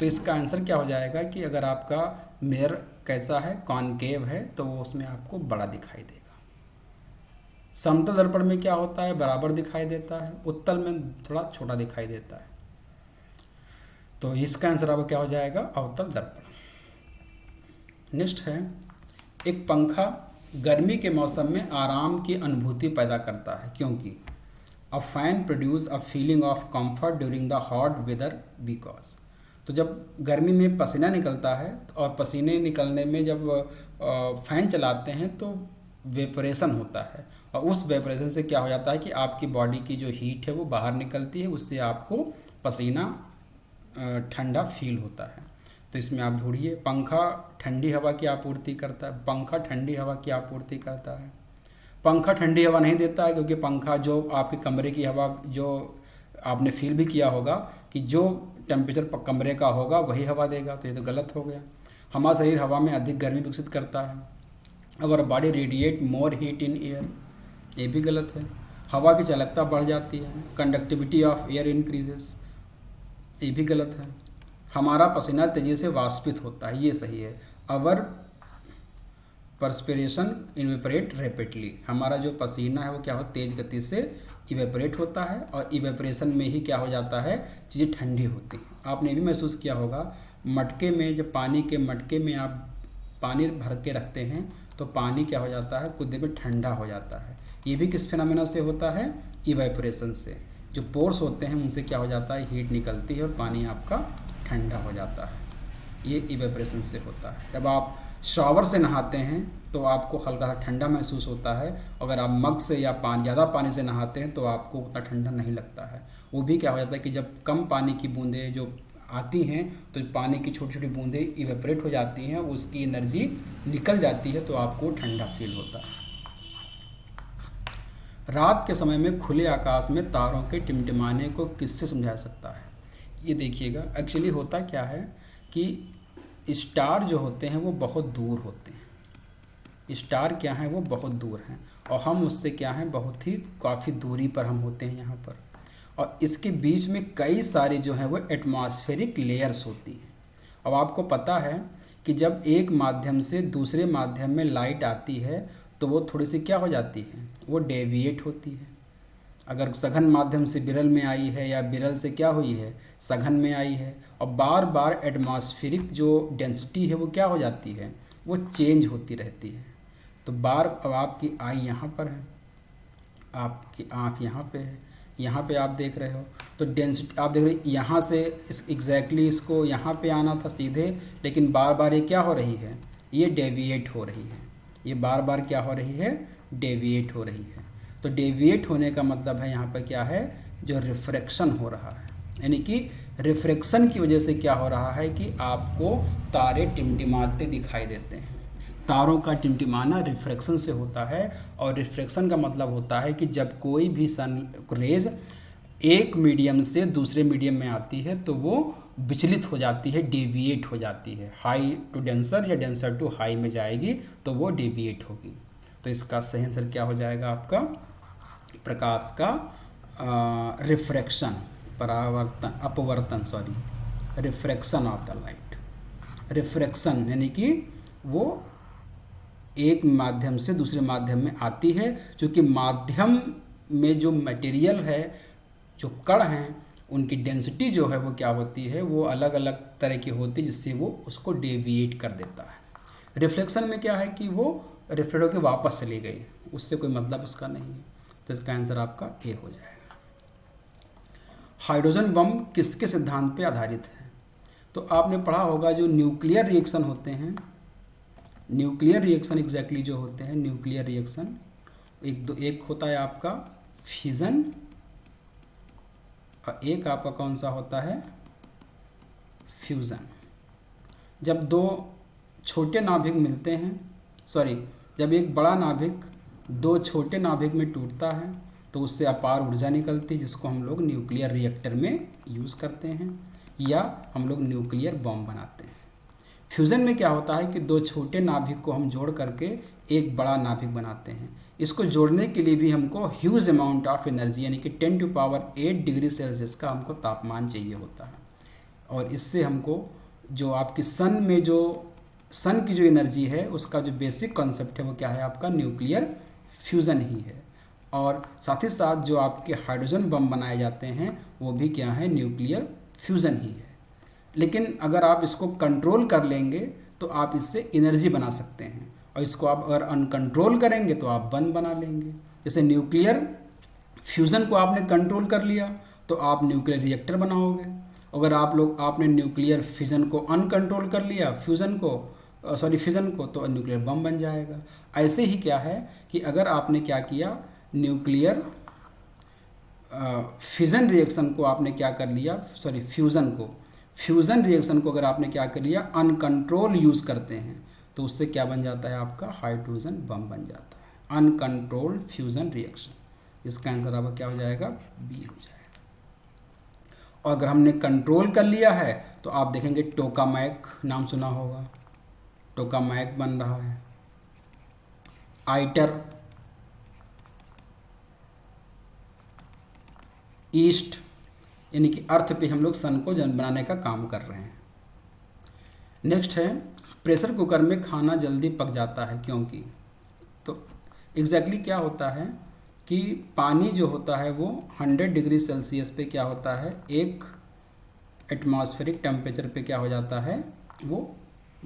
तो इसका आंसर क्या हो जाएगा कि अगर आपका मिरर कैसा है, कॉनकेव है, तो वो उसमें आपको बड़ा दिखाई देगा। समतल दर्पण में क्या होता है, बराबर दिखाई देता है, उत्तल में थोड़ा छोटा दिखाई देता है। तो इसका आंसर आपका क्या हो जाएगा, अवतल दर्पण। नेक्स्ट है, एक पंखा गर्मी के मौसम में आराम की अनुभूति पैदा करता है क्योंकि a fan produce a feeling of comfort during the hot weather because. तो जब गर्मी में पसीना निकलता है और पसीने निकलने में जब फैन चलाते हैं तो वेपरेशन होता है, और उस वेपरेशन से क्या हो जाता है कि आपकी बॉडी की जो हीट है वो बाहर निकलती है, उससे आपको पसीना ठंडा फील होता है। तो इसमें आप ढूंढिए, पंखा ठंडी हवा की आपूर्ति करता है, पंखा ठंडी हवा की आपूर्ति करता है। पंखा ठंडी हवा नहीं देता है क्योंकि पंखा जो आपके कमरे की हवा, जो आपने फील भी किया होगा कि जो टेम्परेचर कमरे का होगा वही हवा देगा, तो ये तो गलत हो गया। हमारा शरीर हवा में अधिक गर्मी विकसित करता है। Our body radiate more heat in air, ये भी गलत है। हवा की चालकता बढ़ जाती है, कंडक्टिविटी ऑफ एयर इंक्रीजेस, ये भी गलत है। हमारा पसीना तेजी से वाष्पित होता है, ये सही है। अवर परस्पिरेशन इवेपोरेट रैपिडली, हमारा जो पसीना है वो क्या हो, तेज गति से इवेपोरेट होता है, और इवेपोरेशन में ही क्या हो जाता है, चीज़ें ठंडी होती हैं। आपने ये भी महसूस किया होगा, मटके में जब पानी के मटके में आप पानी भर के रखते हैं तो पानी क्या हो जाता है, कुछ देर में ठंडा हो जाता है। ये भी किस फिनोमेना से होता है, इवेपोरेशन से। जो पोर्स होते हैं उनसे क्या हो जाता है, हीट निकलती है और पानी आपका ठंडा हो जाता है, ये इवेपोरेशन से होता है। जब आप शॉवर से नहाते हैं तो आपको हल्का सा ठंडा महसूस होता है, अगर आप मग से या ज़्यादा पानी से नहाते हैं तो आपको उतना ठंडा नहीं लगता है। वो भी क्या हो जाता है कि जब कम पानी की बूंदें जो आती हैं तो पानी की छोटी छोटी बूंदें इवेपोरेट हो जाती हैं, उसकी एनर्जी निकल जाती है, तो आपको ठंडा फील होता है। रात के समय में खुले आकाश में तारों के टिमटिमाने को किससे समझा सकता है? ये देखिएगा, एक्चुअली होता क्या है कि स्टार जो होते हैं वो बहुत दूर होते हैं। स्टार क्या है, वो बहुत दूर हैं, और हम उससे क्या हैं, बहुत ही काफ़ी दूरी पर हम होते हैं यहाँ पर। और इसके बीच में कई सारी जो है वो एटमॉस्फेरिक लेयर्स होती हैं। अब आपको पता है कि जब एक माध्यम से दूसरे माध्यम में लाइट आती है तो वो थोड़ी सी क्या हो जाती है, वो डेविएट होती है। अगर सघन माध्यम से विरल में आई है या विरल से क्या हुई है, सघन में आई है, और बार बार एटमॉस्फेरिक जो डेंसिटी है वो क्या हो जाती है, वो चेंज होती रहती है। तो अब आपकी आई यहाँ पर है, आपकी आँख यहाँ पे है, यहाँ पे आप देख रहे हो, तो डेंसिटी आप देख रहे हो, यहाँ से एग्जैक्टली इसको यहाँ पे आना था सीधे, लेकिन बार बार ये क्या हो रही है, ये डेविएट हो रही है, ये बार बार क्या हो रही है, डेविएट हो रही है। तो डेविएट होने का मतलब है यहाँ पर क्या है, जो रिफ्रैक्शन हो रहा है, यानी कि रिफ्रैक्शन की वजह से क्या हो रहा है कि आपको तारे टिमटिमाते दिखाई देते हैं। तारों का टिमटिमाना रिफ्रैक्शन से होता है, और रिफ्रैक्शन का मतलब होता है कि जब कोई भी सन रेज एक मीडियम से दूसरे मीडियम में आती है तो वो विचलित हो जाती है, डेविएट हो जाती है। हाई टू डेंसर या डेंसर टू हाई में जाएगी तो वो डेविएट होगी। तो इसका सही आंसर क्या हो जाएगा आपका, प्रकाश का refraction, refraction of the light. Refraction यानी कि वो एक माध्यम से दूसरे माध्यम में आती है, क्योंकि माध्यम में जो मटेरियल है, जो कण हैं, उनकी डेंसिटी जो है वो क्या होती है, वो अलग अलग तरह की होती है, जिससे वो उसको डेविएट कर देता है। रिफ्लेक्शन में क्या है कि वो रिफ्लेक्ट होकर वापस चली गई, उससे कोई मतलब उसका नहीं है। तो इसका आंसर आपका ए हो जाएगा। हाइड्रोजन बम किसके सिद्धांत पे आधारित है? तो आपने पढ़ा होगा जो न्यूक्लियर रिएक्शन होते हैं, न्यूक्लियर रिएक्शन एग्जैक्टली जो होते हैं, न्यूक्लियर रिएक्शन एक होता है आपका फिजन, और एक आपका कौन सा होता है, फ्यूज़न। जब दो छोटे नाभिक मिलते हैं, जब एक बड़ा नाभिक दो छोटे नाभिक में टूटता है तो उससे अपार ऊर्जा निकलती है, जिसको हम लोग न्यूक्लियर रिएक्टर में यूज़ करते हैं, या हम लोग न्यूक्लियर बम बनाते हैं। फ्यूज़न में क्या होता है कि दो छोटे नाभिक को हम जोड़ करके एक बड़ा नाभिक बनाते हैं। इसको जोड़ने के लिए भी हमको ह्यूज अमाउंट ऑफ एनर्जी यानी कि 10⁸ डिग्री सेल्सियस का हमको तापमान चाहिए होता है। और इससे हमको जो आपकी सन की जो एनर्जी है उसका जो बेसिक कॉन्सेप्ट है वो क्या है, आपका न्यूक्लियर फ्यूज़न ही है। और साथ ही साथ जो आपके हाइड्रोजन बम बनाए जाते हैं वो भी क्या है, न्यूक्लियर फ्यूज़न ही है। लेकिन अगर आप इसको कंट्रोल कर लेंगे तो आप इससे एनर्जी बना सकते हैं, और इसको आप अगर अनकंट्रोल करेंगे तो आप बम बना लेंगे। जैसे न्यूक्लियर फ्यूज़न को आपने कंट्रोल कर लिया तो आप न्यूक्लियर रिएक्टर बनाओगे। अगर आपने न्यूक्लियर फिजन को अनकंट्रोल कर लिया, फिजन को, तो न्यूक्लियर बम बन जाएगा। ऐसे ही क्या है कि अगर आपने क्या किया, न्यूक्लियर फिजन रिएक्शन को आपने क्या कर लिया, फ्यूज़न रिएक्शन को अगर आपने क्या कर लिया, अनकंट्रोल यूज़ करते हैं तो उससे क्या बन जाता है, आपका हाइड्रोजन बम बन जाता है। अनकंट्रोल्ड फ्यूज़न रिएक्शन, इसका आंसर आपका क्या हो जाएगा, बी हो जाएगा। और अगर हमने कंट्रोल कर लिया है तो आप देखेंगे टोकामैक नाम सुना होगा, टोकामैक बन रहा है। आइटर, ईस्ट, यानी कि अर्थ पे हम लोग सन को जन्म बनाने का काम कर रहे हैं। नेक्स्ट है प्रेशर कुकर में खाना जल्दी पक जाता है क्योंकि, तो एग्जैक्टली क्या होता है कि पानी जो होता है वो 100 डिग्री सेल्सियस पे क्या होता है, एक एटमॉस्फेरिक टेम्परेचर पे क्या हो जाता है, वो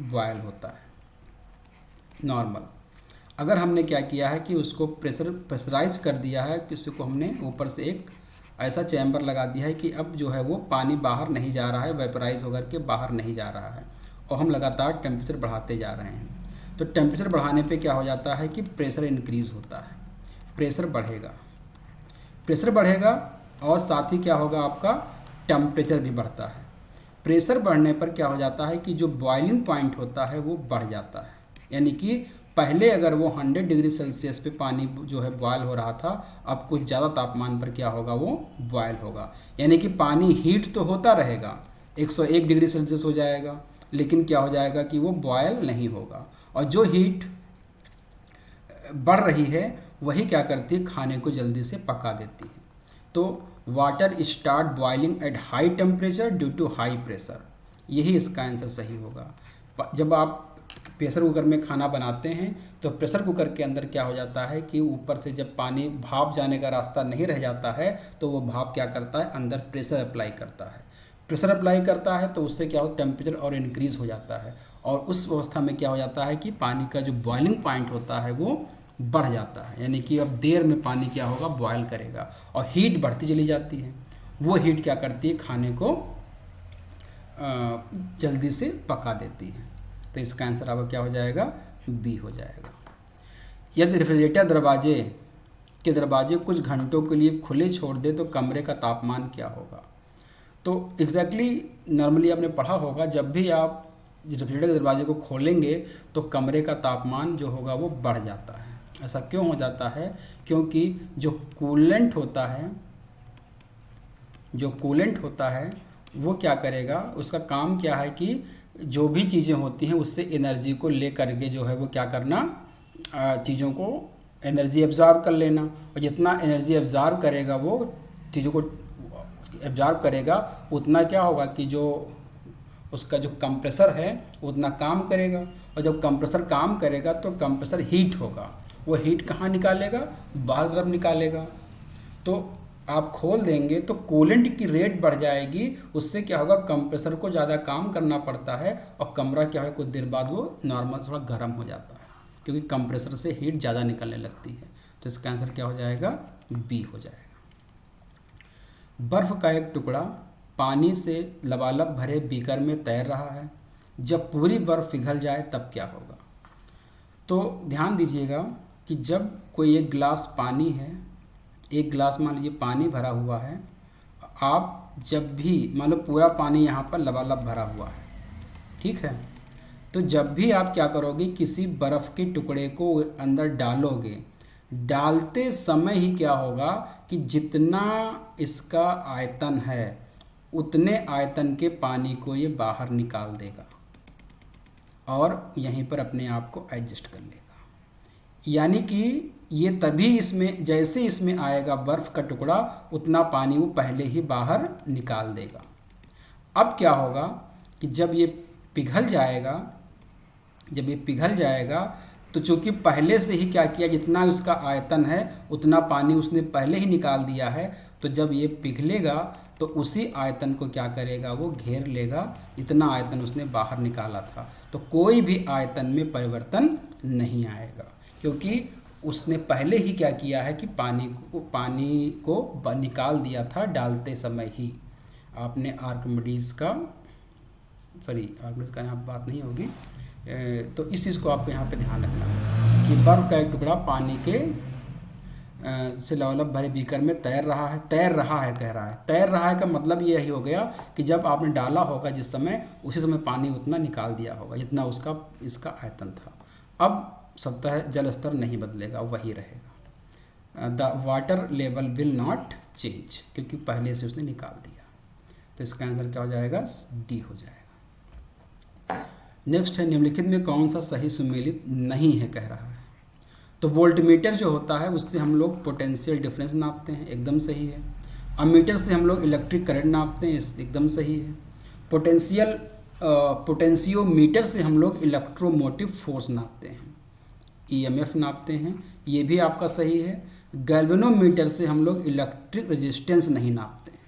बॉयल होता है नॉर्मल। अगर हमने क्या किया है कि उसको प्रेशराइज कर दिया है, किसी को हमने ऊपर से एक ऐसा चैम्बर लगा दिया है कि अब जो है वो पानी बाहर नहीं जा रहा है, वेपराइज होकर के बाहर नहीं जा रहा है, और हम लगातार टेम्परेचर बढ़ाते जा रहे हैं। तो टेम्परेचर बढ़ाने पे क्या हो जाता है कि प्रेशर इंक्रीज़ होता है, प्रेशर बढ़ेगा और साथ ही क्या होगा, आपका टेम्परेचर भी बढ़ता है। प्रेशर बढ़ने पर क्या हो जाता है कि जो बॉइलिंग पॉइंट होता है वो बढ़ जाता है, यानी कि पहले अगर वो 100 डिग्री सेल्सियस पे पानी जो है बॉयल हो रहा था, अब कुछ ज़्यादा तापमान पर क्या होगा, वो बॉयल होगा। यानी कि पानी हीट तो होता रहेगा, 101 डिग्री सेल्सियस हो जाएगा, लेकिन क्या हो जाएगा कि वो बॉयल नहीं होगा। और जो हीट बढ़ रही है वही क्या करती है, खाने को जल्दी से पका देती है। तो water start boiling at high temperature due to high pressure, यही इसका आंसर सही होगा। जब आप प्रेशर कुकर में खाना बनाते हैं तो प्रेशर कुकर के अंदर क्या हो जाता है कि ऊपर से जब पानी भाप जाने का रास्ता नहीं रह जाता है तो वो भाप क्या करता है, अंदर प्रेशर अप्लाई करता है। तो उससे क्या हो, टेम्परेचर और इंक्रीज़ हो जाता है, और उस अवस्था में क्या हो जाता है कि पानी का जो बॉइलिंग पॉइंट होता है वो बढ़ जाता है। यानी कि अब देर में पानी क्या होगा, बॉयल करेगा, और हीट बढ़ती चली जाती है। वो हीट क्या करती है, खाने को जल्दी से पका देती है। तो इसका आंसर आपका क्या हो जाएगा, बी हो जाएगा। यदि रेफ्रिजरेटर के दरवाजे कुछ घंटों के लिए खुले छोड़ दे तो कमरे का तापमान क्या होगा। तो एग्जैक्टली नॉर्मली आपने पढ़ा होगा, जब भी आप रेफ्रिजरेटर के दरवाजे को खोलेंगे तो कमरे का तापमान जो होगा वो बढ़ जाता है। ऐसा क्यों हो जाता है, क्योंकि जो कूलेंट होता है वो क्या करेगा, उसका काम क्या है कि जो भी चीज़ें होती हैं उससे एनर्जी को ले करके जो है वो क्या करना, चीज़ों को एनर्जी एब्जॉर्ब कर लेना, और जितना एनर्जी एब्जॉर्ब करेगा वो चीज़ों को एब्जॉर्ब करेगा, उतना क्या होगा कि जो उसका जो कंप्रेसर है उतना काम करेगा, और जब कंप्रेसर काम करेगा तो कंप्रेसर हीट होगा, वो हीट कहाँ निकालेगा, बाहर तरफ निकालेगा। तो आप खोल देंगे तो कूलेंट की रेट बढ़ जाएगी, उससे क्या होगा, कंप्रेसर को ज़्यादा काम करना पड़ता है, और कमरा क्या है कुछ देर बाद वो नॉर्मल थोड़ा गर्म हो जाता है, क्योंकि कंप्रेसर से हीट ज़्यादा निकलने लगती है। तो इसका आंसर क्या हो जाएगा, बी हो जाएगा। बर्फ़ का एक टुकड़ा पानी से लबालब भरे बीकर में तैर रहा है, जब पूरी बर्फ़ पिघल जाए तब क्या होगा। तो ध्यान दीजिएगा कि जब कोई एक गिलास पानी है, एक गिलास मान लीजिए पानी भरा हुआ है, आप जब भी मान लो पूरा पानी यहाँ पर लबालब भरा हुआ है, ठीक है, तो जब भी आप क्या करोगे, किसी बर्फ़ के टुकड़े को अंदर डालोगे, डालते समय ही क्या होगा कि जितना इसका आयतन है उतने आयतन के पानी को ये बाहर निकाल देगा। और यहीं पर अपने आप को एडजस्ट कर लेगा। यानी कि ये तभी इसमें, जैसे इसमें आएगा बर्फ़ का टुकड़ा, उतना पानी वो पहले ही बाहर निकाल देगा। अब क्या होगा कि जब ये पिघल जाएगा तो चूंकि पहले से ही क्या किया, जितना उसका आयतन है उतना पानी उसने पहले ही निकाल दिया है, तो जब ये पिघलेगा तो उसी आयतन को क्या करेगा, वो घेर लेगा, इतना आयतन उसने बाहर निकाला था। तो कोई भी आयतन में परिवर्तन नहीं आएगा, क्योंकि उसने पहले ही क्या किया है कि पानी को निकाल दिया था डालते समय ही। आपने आर्किमिडीज का यहाँ बात नहीं होगी, तो इस चीज़ को आपको यहाँ पे ध्यान रखना कि बर्फ़ का एक टुकड़ा पानी के से लवलभ भरे बीकर में तैर रहा है कह रहा है। तैर रहा है का मतलब ये ही हो गया कि जब आपने डाला होगा जिस समय, उसी समय पानी उतना निकाल दिया होगा जितना इसका आयतन था। अब सतह जल स्तर नहीं बदलेगा, वही रहेगा। The water level will not change, क्योंकि पहले से उसने निकाल दिया। तो इसका आंसर क्या हो जाएगा, डी हो जाएगा। नेक्स्ट है, निम्नलिखित में कौन सा सही सुमेलित नहीं है कह रहा है। तो वोल्टमीटर जो होता है उससे हम लोग पोटेंशियल डिफरेंस नापते हैं, एकदम सही है। अमीटर से हम लोग इलेक्ट्रिक करंट नापते हैं, एकदम सही है। पोटेंशियोमीटर से हम लोग इलेक्ट्रोमोटिव फोर्स नापते हैं, ईएमएफ नापते हैं, ये भी आपका सही है। गैल्वेनोमीटर से हम लोग इलेक्ट्रिक रेजिस्टेंस नहीं नापते हैं,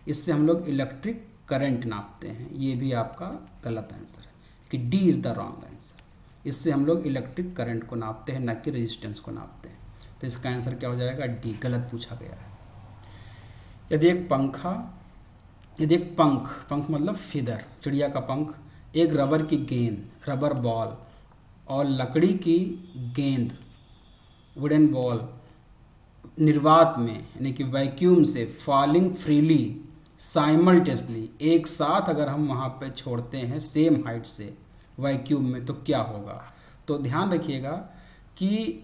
इससे हम लोग इलेक्ट्रिक करंट नापते हैं, ये भी आपका गलत आंसर है कि D is the wrong answer. इससे हम लोग इलेक्ट्रिक करंट को नापते हैं, न कि रेजिस्टेंस को नापते हैं। तो इसका आंसर क्या हो जाएगा, डी, गलत पूछा गया है। यदि एक पंख मतलब फीदर, चिड़िया का पंख, एक रबर की गेंद, रबर बॉल, और लकड़ी की गेंद, वुडन बॉल, निर्वात में यानी कि वैक्यूम से फॉलिंग फ्रीली साइमल्टेनियसली, एक साथ अगर हम वहाँ पे छोड़ते हैं सेम हाइट से वैक्यूम में, तो क्या होगा। तो ध्यान रखिएगा कि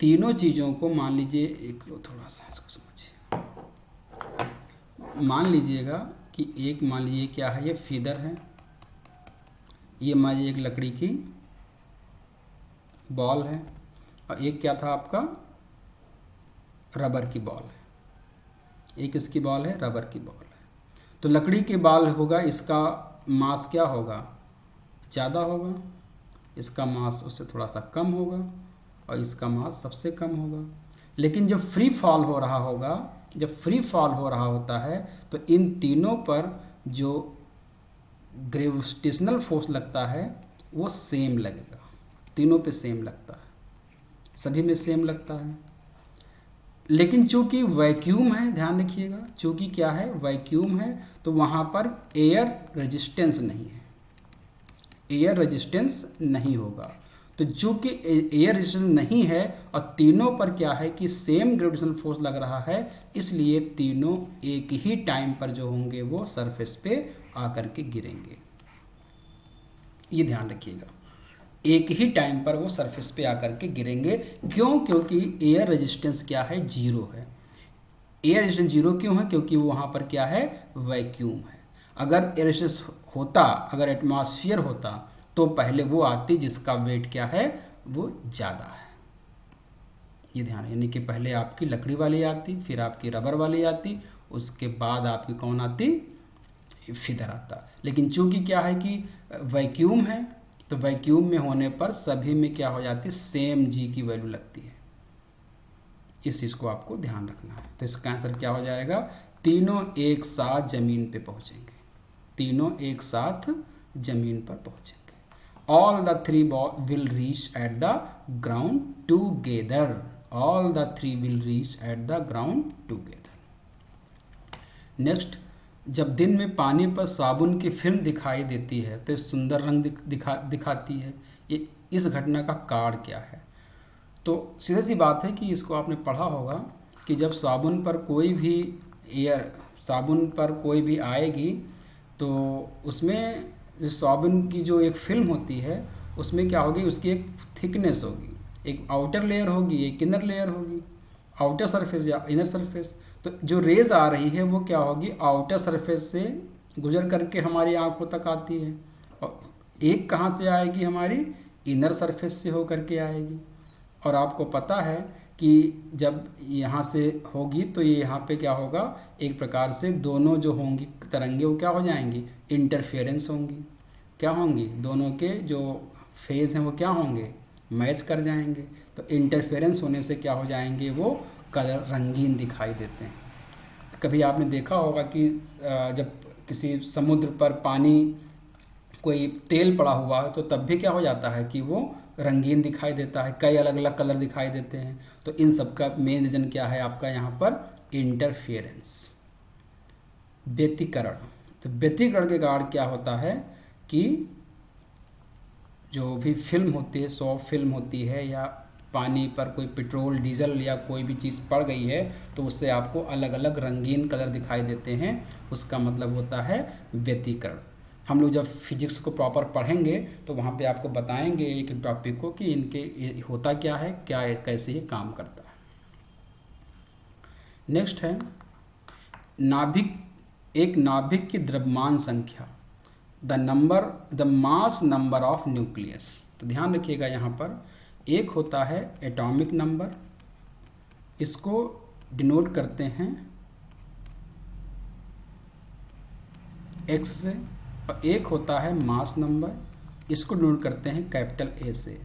तीनों चीज़ों को, मान लीजिए एक, थोड़ा सा इसको समझिए, मान लीजिएगा कि एक, मान लीजिए क्या है, ये फीदर है, ये मान लीजिए एक लकड़ी की बॉल है, और एक क्या था आपका, रबर की बॉल है। एक इसकी बॉल है, रबर की बॉल है। तो लकड़ी के बॉल होगा, इसका मास क्या होगा, ज़्यादा होगा, इसका मास उससे थोड़ा सा कम होगा, और इसका मास सबसे कम होगा। लेकिन जब फ्री फॉल हो रहा होता है तो इन तीनों पर जो ग्रेविटेशनल फोर्स लगता है वो सेम लगेगा, तीनों पे सेम लगता है, सभी में सेम लगता है। लेकिन चूंकि वैक्यूम है, ध्यान रखिएगा, चूंकि क्या है, वैक्यूम है, तो वहाँ पर एयर रेजिस्टेंस नहीं होगा। तो चूंकि एयर रेजिस्टेंस नहीं है और तीनों पर क्या है कि सेम ग्रेविटेशनल फोर्स लग रहा है, इसलिए तीनों एक ही टाइम पर जो होंगे वो सरफेस पे आकर के गिरेंगे। ये ध्यान रखिएगा, एक ही टाइम पर वो सरफेस पे आकर के गिरेंगे। क्यों, क्योंकि एयर रेजिस्टेंस क्या है, जीरो है। एयर रेजिस्टेंस जीरो क्यों है, क्योंकि वो वहाँ पर क्या है, वैक्यूम है। अगर एयर रेजिस्टेंस होता, अगर एटमॉस्फेयर होता, तो पहले वो आती जिसका वेट क्या है, वो ज़्यादा है। ये ध्यान, यानी कि पहले आपकी लकड़ी वाली आती, फिर आपकी रबर वाली आती, उसके बाद आपकी कौन आती, फीदर आता। लेकिन चूंकि क्या है कि वैक्यूम है, तो वैक्यूम में होने पर सभी में क्या हो जाती है, सेम जी की वैल्यू लगती है। इस चीज़ को आपको ध्यान रखना है। तो इसका आंसर क्या हो जाएगा, तीनों एक साथ जमीन पे पहुंचेंगे, तीनों एक साथ जमीन पर पहुंचेंगे। All the three will reach at the ground together, all the three will reach at the ground together. Next, जब दिन में पानी पर साबुन की फिल्म दिखाई देती है तो सुंदर रंग दिखाती है, ये इस घटना का कारण क्या है। तो सीधी सी बात है कि इसको आपने पढ़ा होगा कि जब साबुन पर कोई भी आएगी तो उसमें साबुन की जो एक फिल्म होती है उसमें क्या होगी, उसकी एक थिकनेस होगी, एक आउटर लेयर होगी, एक इनर लेयर होगी, आउटर सरफेस या इनर सरफेस। तो जो रेज आ रही है वो क्या होगी, आउटर सरफेस से गुजर करके हमारी आंखों तक आती है, और एक कहाँ से आएगी, हमारी इनर सरफेस से होकर के आएगी। और आपको पता है कि जब यहाँ से होगी तो ये यहाँ पे क्या होगा, एक प्रकार से दोनों जो होंगी तरंगे वो क्या हो जाएंगी, इंटरफेरेंस होंगी। क्या होंगी, दोनों के जो फेज हैं वो क्या होंगे, मैच कर जाएंगे। तो इंटरफेरेंस होने से क्या हो जाएंगे, वो कलर रंगीन दिखाई देते हैं। कभी आपने देखा होगा कि जब किसी समुद्र पर पानी कोई तेल पड़ा हुआ है तो तब भी क्या हो जाता है कि वो रंगीन दिखाई देता है, कई अलग अलग कलर दिखाई देते हैं। तो इन सब का मेन रीज़न क्या है आपका यहाँ पर, इंटरफेरेंस, व्यतिकरण। तो व्यतिकरण के कारण क्या होता है कि जो भी फिल्म होती है, सॉफ्ट फिल्म होती है, या पानी पर कोई पेट्रोल डीजल या कोई भी चीज़ पड़ गई है तो उससे आपको अलग अलग रंगीन कलर दिखाई देते हैं। उसका मतलब होता है व्यतिकरण। हम लोग जब फिजिक्स को प्रॉपर पढ़ेंगे तो वहाँ पे आपको बताएंगे एक टॉपिक को कि इनके ये होता क्या है, क्या है, कैसे ये काम करता है। नेक्स्ट है नाभिक। एक नाभिक की द्रव्यमान संख्या, the mass number of nucleus. तो ध्यान रखिएगा यहाँ पर एक होता है एटॉमिक नंबर, इसको डिनोट करते हैं एक्स से, और एक होता है मास नंबर, इसको डिनोट करते हैं कैपिटल ए से,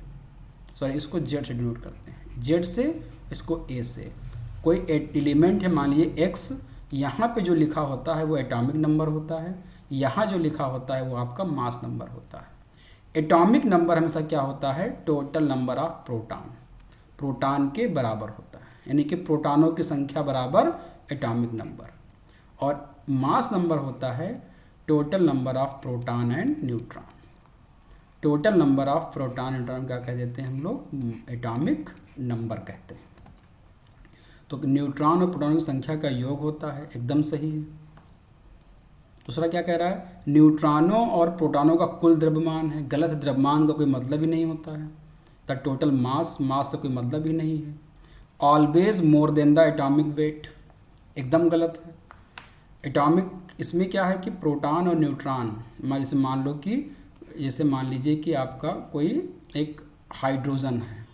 सॉरी इसको जेड से डिनोट करते हैं, जेड से, इसको ए से। कोई एलिमेंट है, मान लीजिए एक्स, यहाँ पे जो लिखा होता है वो एटॉमिक नंबर होता है, यहाँ जो लिखा होता है वो आपका मास नंबर होता है। एटॉमिक नंबर हमेशा क्या होता है, total number of proton, proton के बराबर होता है, यानी कि प्रोटॉनों की संख्या बराबर एटॉमिक नंबर। और मास नंबर होता है total number of proton and neutron. Total number of proton neutron क्या कह देते हैं हम लोग, एटॉमिक नंबर कहते हैं। तो न्यूट्रॉन और प्रोटॉन की संख्या का योग होता है, एकदम सही है। दूसरा क्या कह रहा है, न्यूट्रॉनों और प्रोटॉनों का कुल द्रव्यमान है, गलत है, द्रव्यमान का कोई मतलब ही नहीं होता है। द टोटल मास, मास से कोई मतलब ही नहीं है। Always more than the atomic weight, एकदम गलत है। एटॉमिक इसमें क्या है कि प्रोटॉन और न्यूट्रॉन, जैसे मान लो कि जैसे मान लीजिए कि आपका कोई एक हाइड्रोजन है,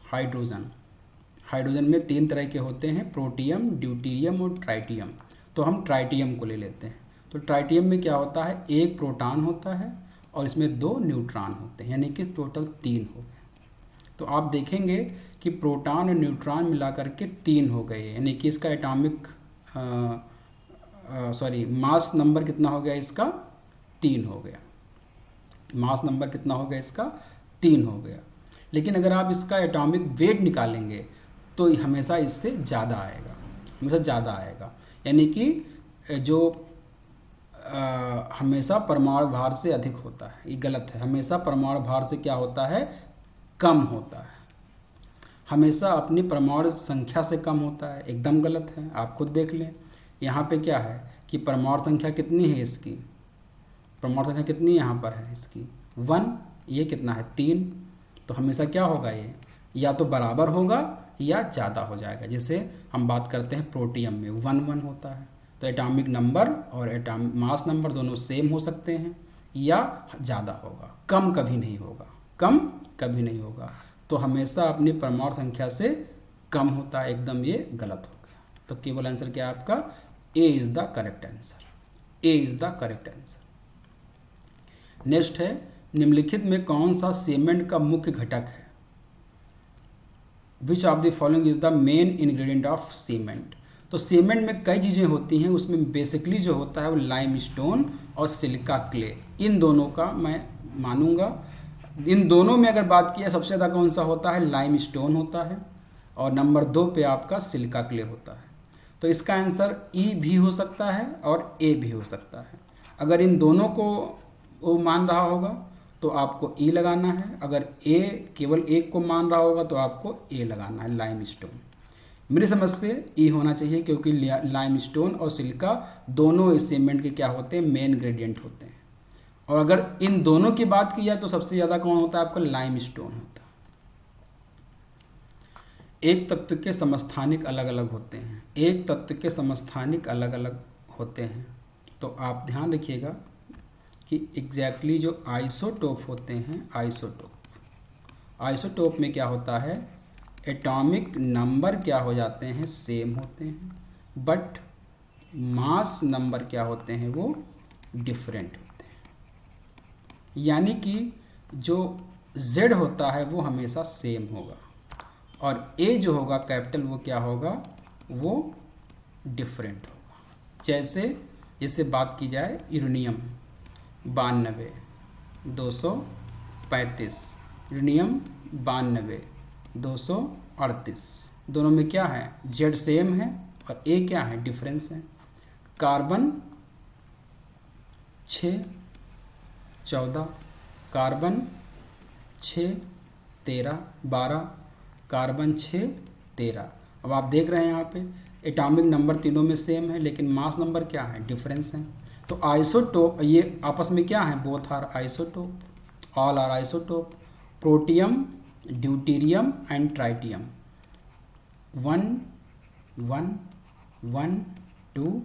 हाइड्रोजन में 3 तरह के होते हैं, प्रोटियम, ड्यूटीरियम और ट्राइटियम। तो हम ट्राइटियम को ले लेते हैं। तो ट्राइटियम में क्या होता है, एक प्रोटॉन होता है और इसमें 2 न्यूट्रॉन होते हैं, यानी कि टोटल 3 हो गए। तो आप देखेंगे कि प्रोटॉन और न्यूट्रॉन मिला करके 3 हो गए, यानी कि इसका एटॉमिक मास नंबर कितना हो गया, इसका 3 हो गया। मास नंबर कितना हो गया इसका, 3 हो गया। लेकिन अगर आप इसका एटॉमिक वेट निकालेंगे तो हमेशा इससे ज़्यादा आएगा, हमेशा ज़्यादा आएगा। यानी कि जो हमेशा परमाणु भार से अधिक होता है, ये गलत है। हमेशा परमाणु भार से क्या होता है, कम होता है। हमेशा अपनी परमाणु संख्या से कम होता है, एकदम गलत है। आप खुद देख लें, यहाँ पे क्या है कि परमाणु संख्या कितनी है इसकी, परमाणु संख्या कितनी यहाँ पर है इसकी 1, ये कितना है 3। तो हमेशा क्या होगा, ये या तो बराबर होगा या ज़्यादा हो जाएगा। जैसे हम बात करते हैं प्रोटियम में 1 होता है, तो एटॉमिक नंबर और एटॉमिक मास नंबर दोनों सेम हो सकते हैं, या ज़्यादा होगा, कम कभी नहीं होगा, कम कभी नहीं होगा। तो हमेशा अपनी परमाणु संख्या से कम होता है, एकदम ये गलत हो गया। तो केवल आंसर क्या है आपका, A is the correct answer, A is the correct answer. Next है, निम्नलिखित में कौन सा सीमेंट का मुख्य घटक है। Which of the following is the main ingredient of cement. तो सीमेंट में कई चीज़ें होती हैं, उसमें बेसिकली जो होता है वो लाइमस्टोन और सिलिका क्ले, इन दोनों का मैं मानूंगा। इन दोनों में अगर बात किया सबसे ज़्यादा कौन सा होता है, लाइमस्टोन होता है, और नंबर 2 पे आपका सिलिका क्ले होता है। तो इसका आंसर ई भी हो सकता है और ए भी हो सकता है। अगर इन दोनों को वो मान रहा होगा तो आपको ई लगाना है, अगर ए केवल एक को मान रहा होगा तो आपको ए लगाना है, लाइमस्टोन। मेरी समझ से ई होना चाहिए, क्योंकि लाइमस्टोन और सिलिका दोनों इस सीमेंट के क्या होते हैं, मेन इंग्रेडिएंट होते हैं। और अगर इन दोनों की बात की जाए तो सबसे ज़्यादा कौन होता है, आपका लाइमस्टोन होता है। एक तत्व के समस्थानिक अलग अलग होते हैं, एक तत्व के समस्थानिक अलग अलग होते हैं। तो आप ध्यान रखिएगा कि एग्जैक्टली जो आइसोटोप होते हैं, आइसोटोप में क्या होता है, एटॉमिक नंबर क्या हो जाते हैं, सेम होते हैं, बट मास नंबर क्या होते हैं, वो डिफरेंट होते हैं। यानी कि जो Z होता है वो हमेशा सेम होगा और A जो होगा कैपिटल वो क्या होगा, वो डिफरेंट होगा। जैसे बात की जाए यूरेनियम 92 235, यूरेनियम 92 238, दोनों में क्या है, Z सेम है और A क्या है, डिफरेंस है। Carbon 6 14, carbon 6 13 12, carbon 6 13। अब आप देख रहे हैं यहाँ पे एटॉमिक नंबर तीनों में सेम है लेकिन मास नंबर क्या है, डिफरेंस है। तो आइसोटोप ये आपस में क्या है, both are isotope, all are isotope. Protium, deuterium and tritium 1 1 1 2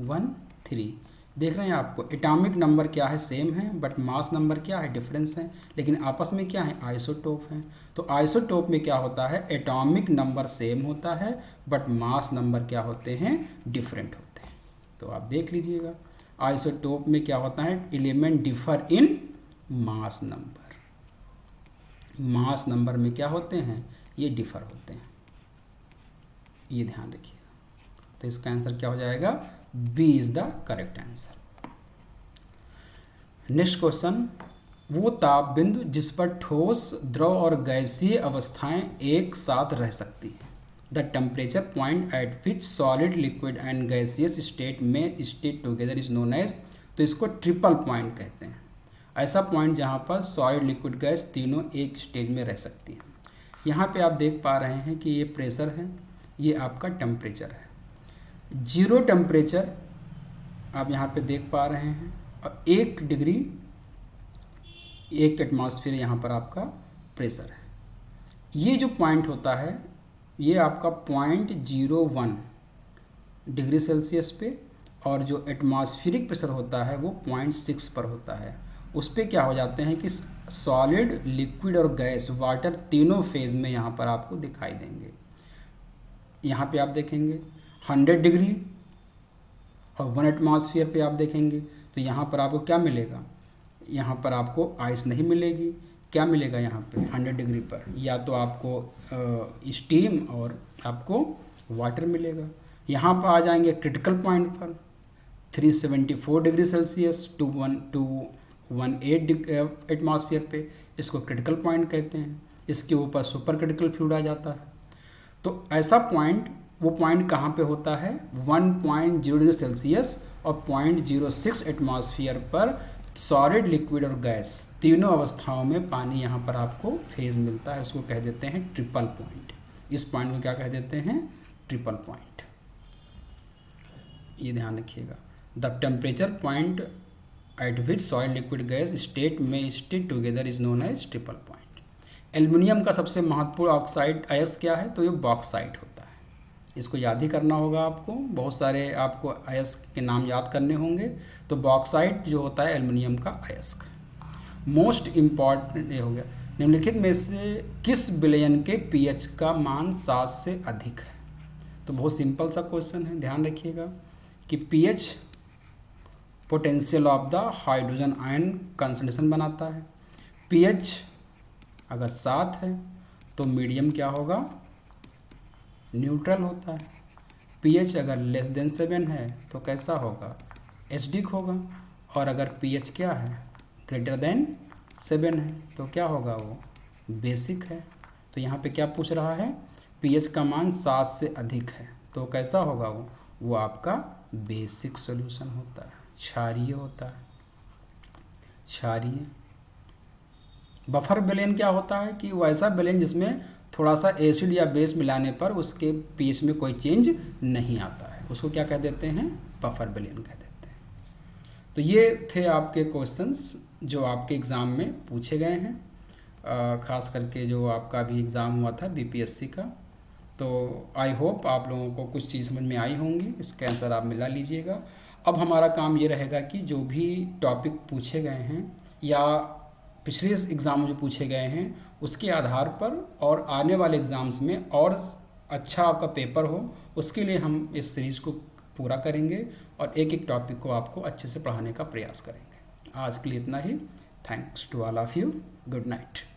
1 3। देख रहे हैं आपको एटॉमिक नंबर क्या है, सेम है, बट मास नंबर क्या है, डिफरेंस है, लेकिन आपस में क्या है, आइसोटोप है। तो आइसोटोप में क्या होता है, एटॉमिक नंबर सेम होता है बट मास नंबर क्या होते हैं, डिफरेंट होते हैं। तो आप देख लीजिएगा आइसोटोप में क्या होता है, element differ in mass number, mass number में क्या होते हैं, ये डिफर होते हैं, ये ध्यान रखिएगा। तो इसका आंसर क्या हो जाएगा, B is the correct answer. Next question, वो ताप बिंदु जिस पर ठोस, द्रव और गैसीय अवस्थाएं एक साथ रह सकती हैं, the temperature point at which solid, liquid and gaseous state में stay together is known as. तो इसको ट्रिपल पॉइंट कहते हैं, ऐसा पॉइंट जहाँ पर सॉलिड, लिक्विड, गैस तीनों एक स्टेज में रह सकती हैं। यहाँ पे आप देख पा रहे हैं कि ये प्रेशर है, ये आपका टेम्परेचर है। जीरो टेम्परेचर आप यहाँ पे देख पा रहे हैं और 1 डिग्री 1 एटमॉस्फेयर यहाँ पर आपका प्रेशर है। ये जो पॉइंट होता है ये आपका 0.01 डिग्री सेल्सियस पे, और जो एटमॉस्फेरिक प्रेशर होता है वो 0.6 पर होता है। उस पर क्या हो जाते हैं कि सॉलिड, लिक्विड और गैस, वाटर तीनों फेज में यहाँ पर आपको दिखाई देंगे। यहाँ पे आप देखेंगे 100 डिग्री और 1 एटमॉस्फेयर पे आप देखेंगे तो यहाँ पर आपको क्या मिलेगा, यहाँ पर आपको आइस नहीं मिलेगी। क्या मिलेगा यहाँ पे 100 डिग्री पर, या तो आपको स्टीम और आपको वाटर मिलेगा। यहाँ पर आ जाएंगे क्रिटिकल पॉइंट पर 374 डिग्री सेल्सियस टू 118 एटमॉस्फेयर पे, इसको क्रिटिकल पॉइंट कहते हैं। इसके ऊपर सुपर क्रिटिकल फ्लूइड आ जाता है। तो ऐसा पॉइंट, वो पॉइंट कहाँ पे होता है, 1.0 डिग्री सेल्सियस और 0.06 एटमॉस्फेयर पर सॉलिड, लिक्विड और गैस तीनों अवस्थाओं में पानी यहाँ पर आपको फेज मिलता है। उसको कह देते हैं ट्रिपल पॉइंट। इस पॉइंट को क्या कह देते हैं, ट्रिपल पॉइंट। ये ध्यान रखिएगा। The temperature point at which solid, liquid, gas state में stay together is known as triple point. Aluminium का सबसे महत्वपूर्ण ऑक्साइड अयस्क क्या है, तो ये बॉक्साइट होता है। इसको याद ही करना होगा आपको, बहुत सारे आपको अयस्क के नाम याद करने होंगे। तो बॉक्साइट जो होता है एल्युमिनियम का अयस्क। मोस्ट इम्पॉर्टेंट ये हो गया, निम्नलिखित में से किस विलयन के पीएच का मान 7 से अधिक है। तो बहुत सिंपल सा क्वेश्चन है, ध्यान रखिएगा कि pH potential of the hydrogen ion concentration बनाता है। पीएच अगर 7 है तो मीडियम क्या होगा, न्यूट्रल होता है। पीएच अगर लेस देन 7 है तो कैसा होगा, एसिडिक होगा। और अगर पीएच क्या है, ग्रेटर देन 7 है तो क्या होगा, वो बेसिक है। तो यहाँ पे क्या पूछ रहा है, पीएच का मान 7 से अधिक है तो कैसा होगा, वो आपका बेसिक सॉल्यूशन होता है, क्षारीय होता है, क्षारीय। बफर विलयन क्या होता है कि वो ऐसा विलयन जिसमें थोड़ा सा एसिड या बेस मिलाने पर उसके पीएच में कोई चेंज नहीं आता है, उसको क्या कह देते हैं, बफर विलयन कह देते हैं। तो ये थे आपके क्वेश्चंस जो आपके एग्ज़ाम में पूछे गए हैं, ख़ास करके जो आपका भी एग्ज़ाम हुआ था बीपीएससी का। तो आई होप आप लोगों को कुछ चीज़ समझ में आई होंगी, इसके आंसर आप मिला लीजिएगा। अब हमारा काम ये रहेगा कि जो भी टॉपिक पूछे गए हैं या पिछले एग्ज़ाम में जो पूछे गए हैं उसके आधार पर और आने वाले एग्ज़ाम्स में और अच्छा आपका पेपर हो, उसके लिए हम इस सीरीज़ को पूरा करेंगे और एक एक टॉपिक को आपको अच्छे से पढ़ाने का प्रयास करेंगे। आज के लिए इतना ही। Thanks to all of you. Good night.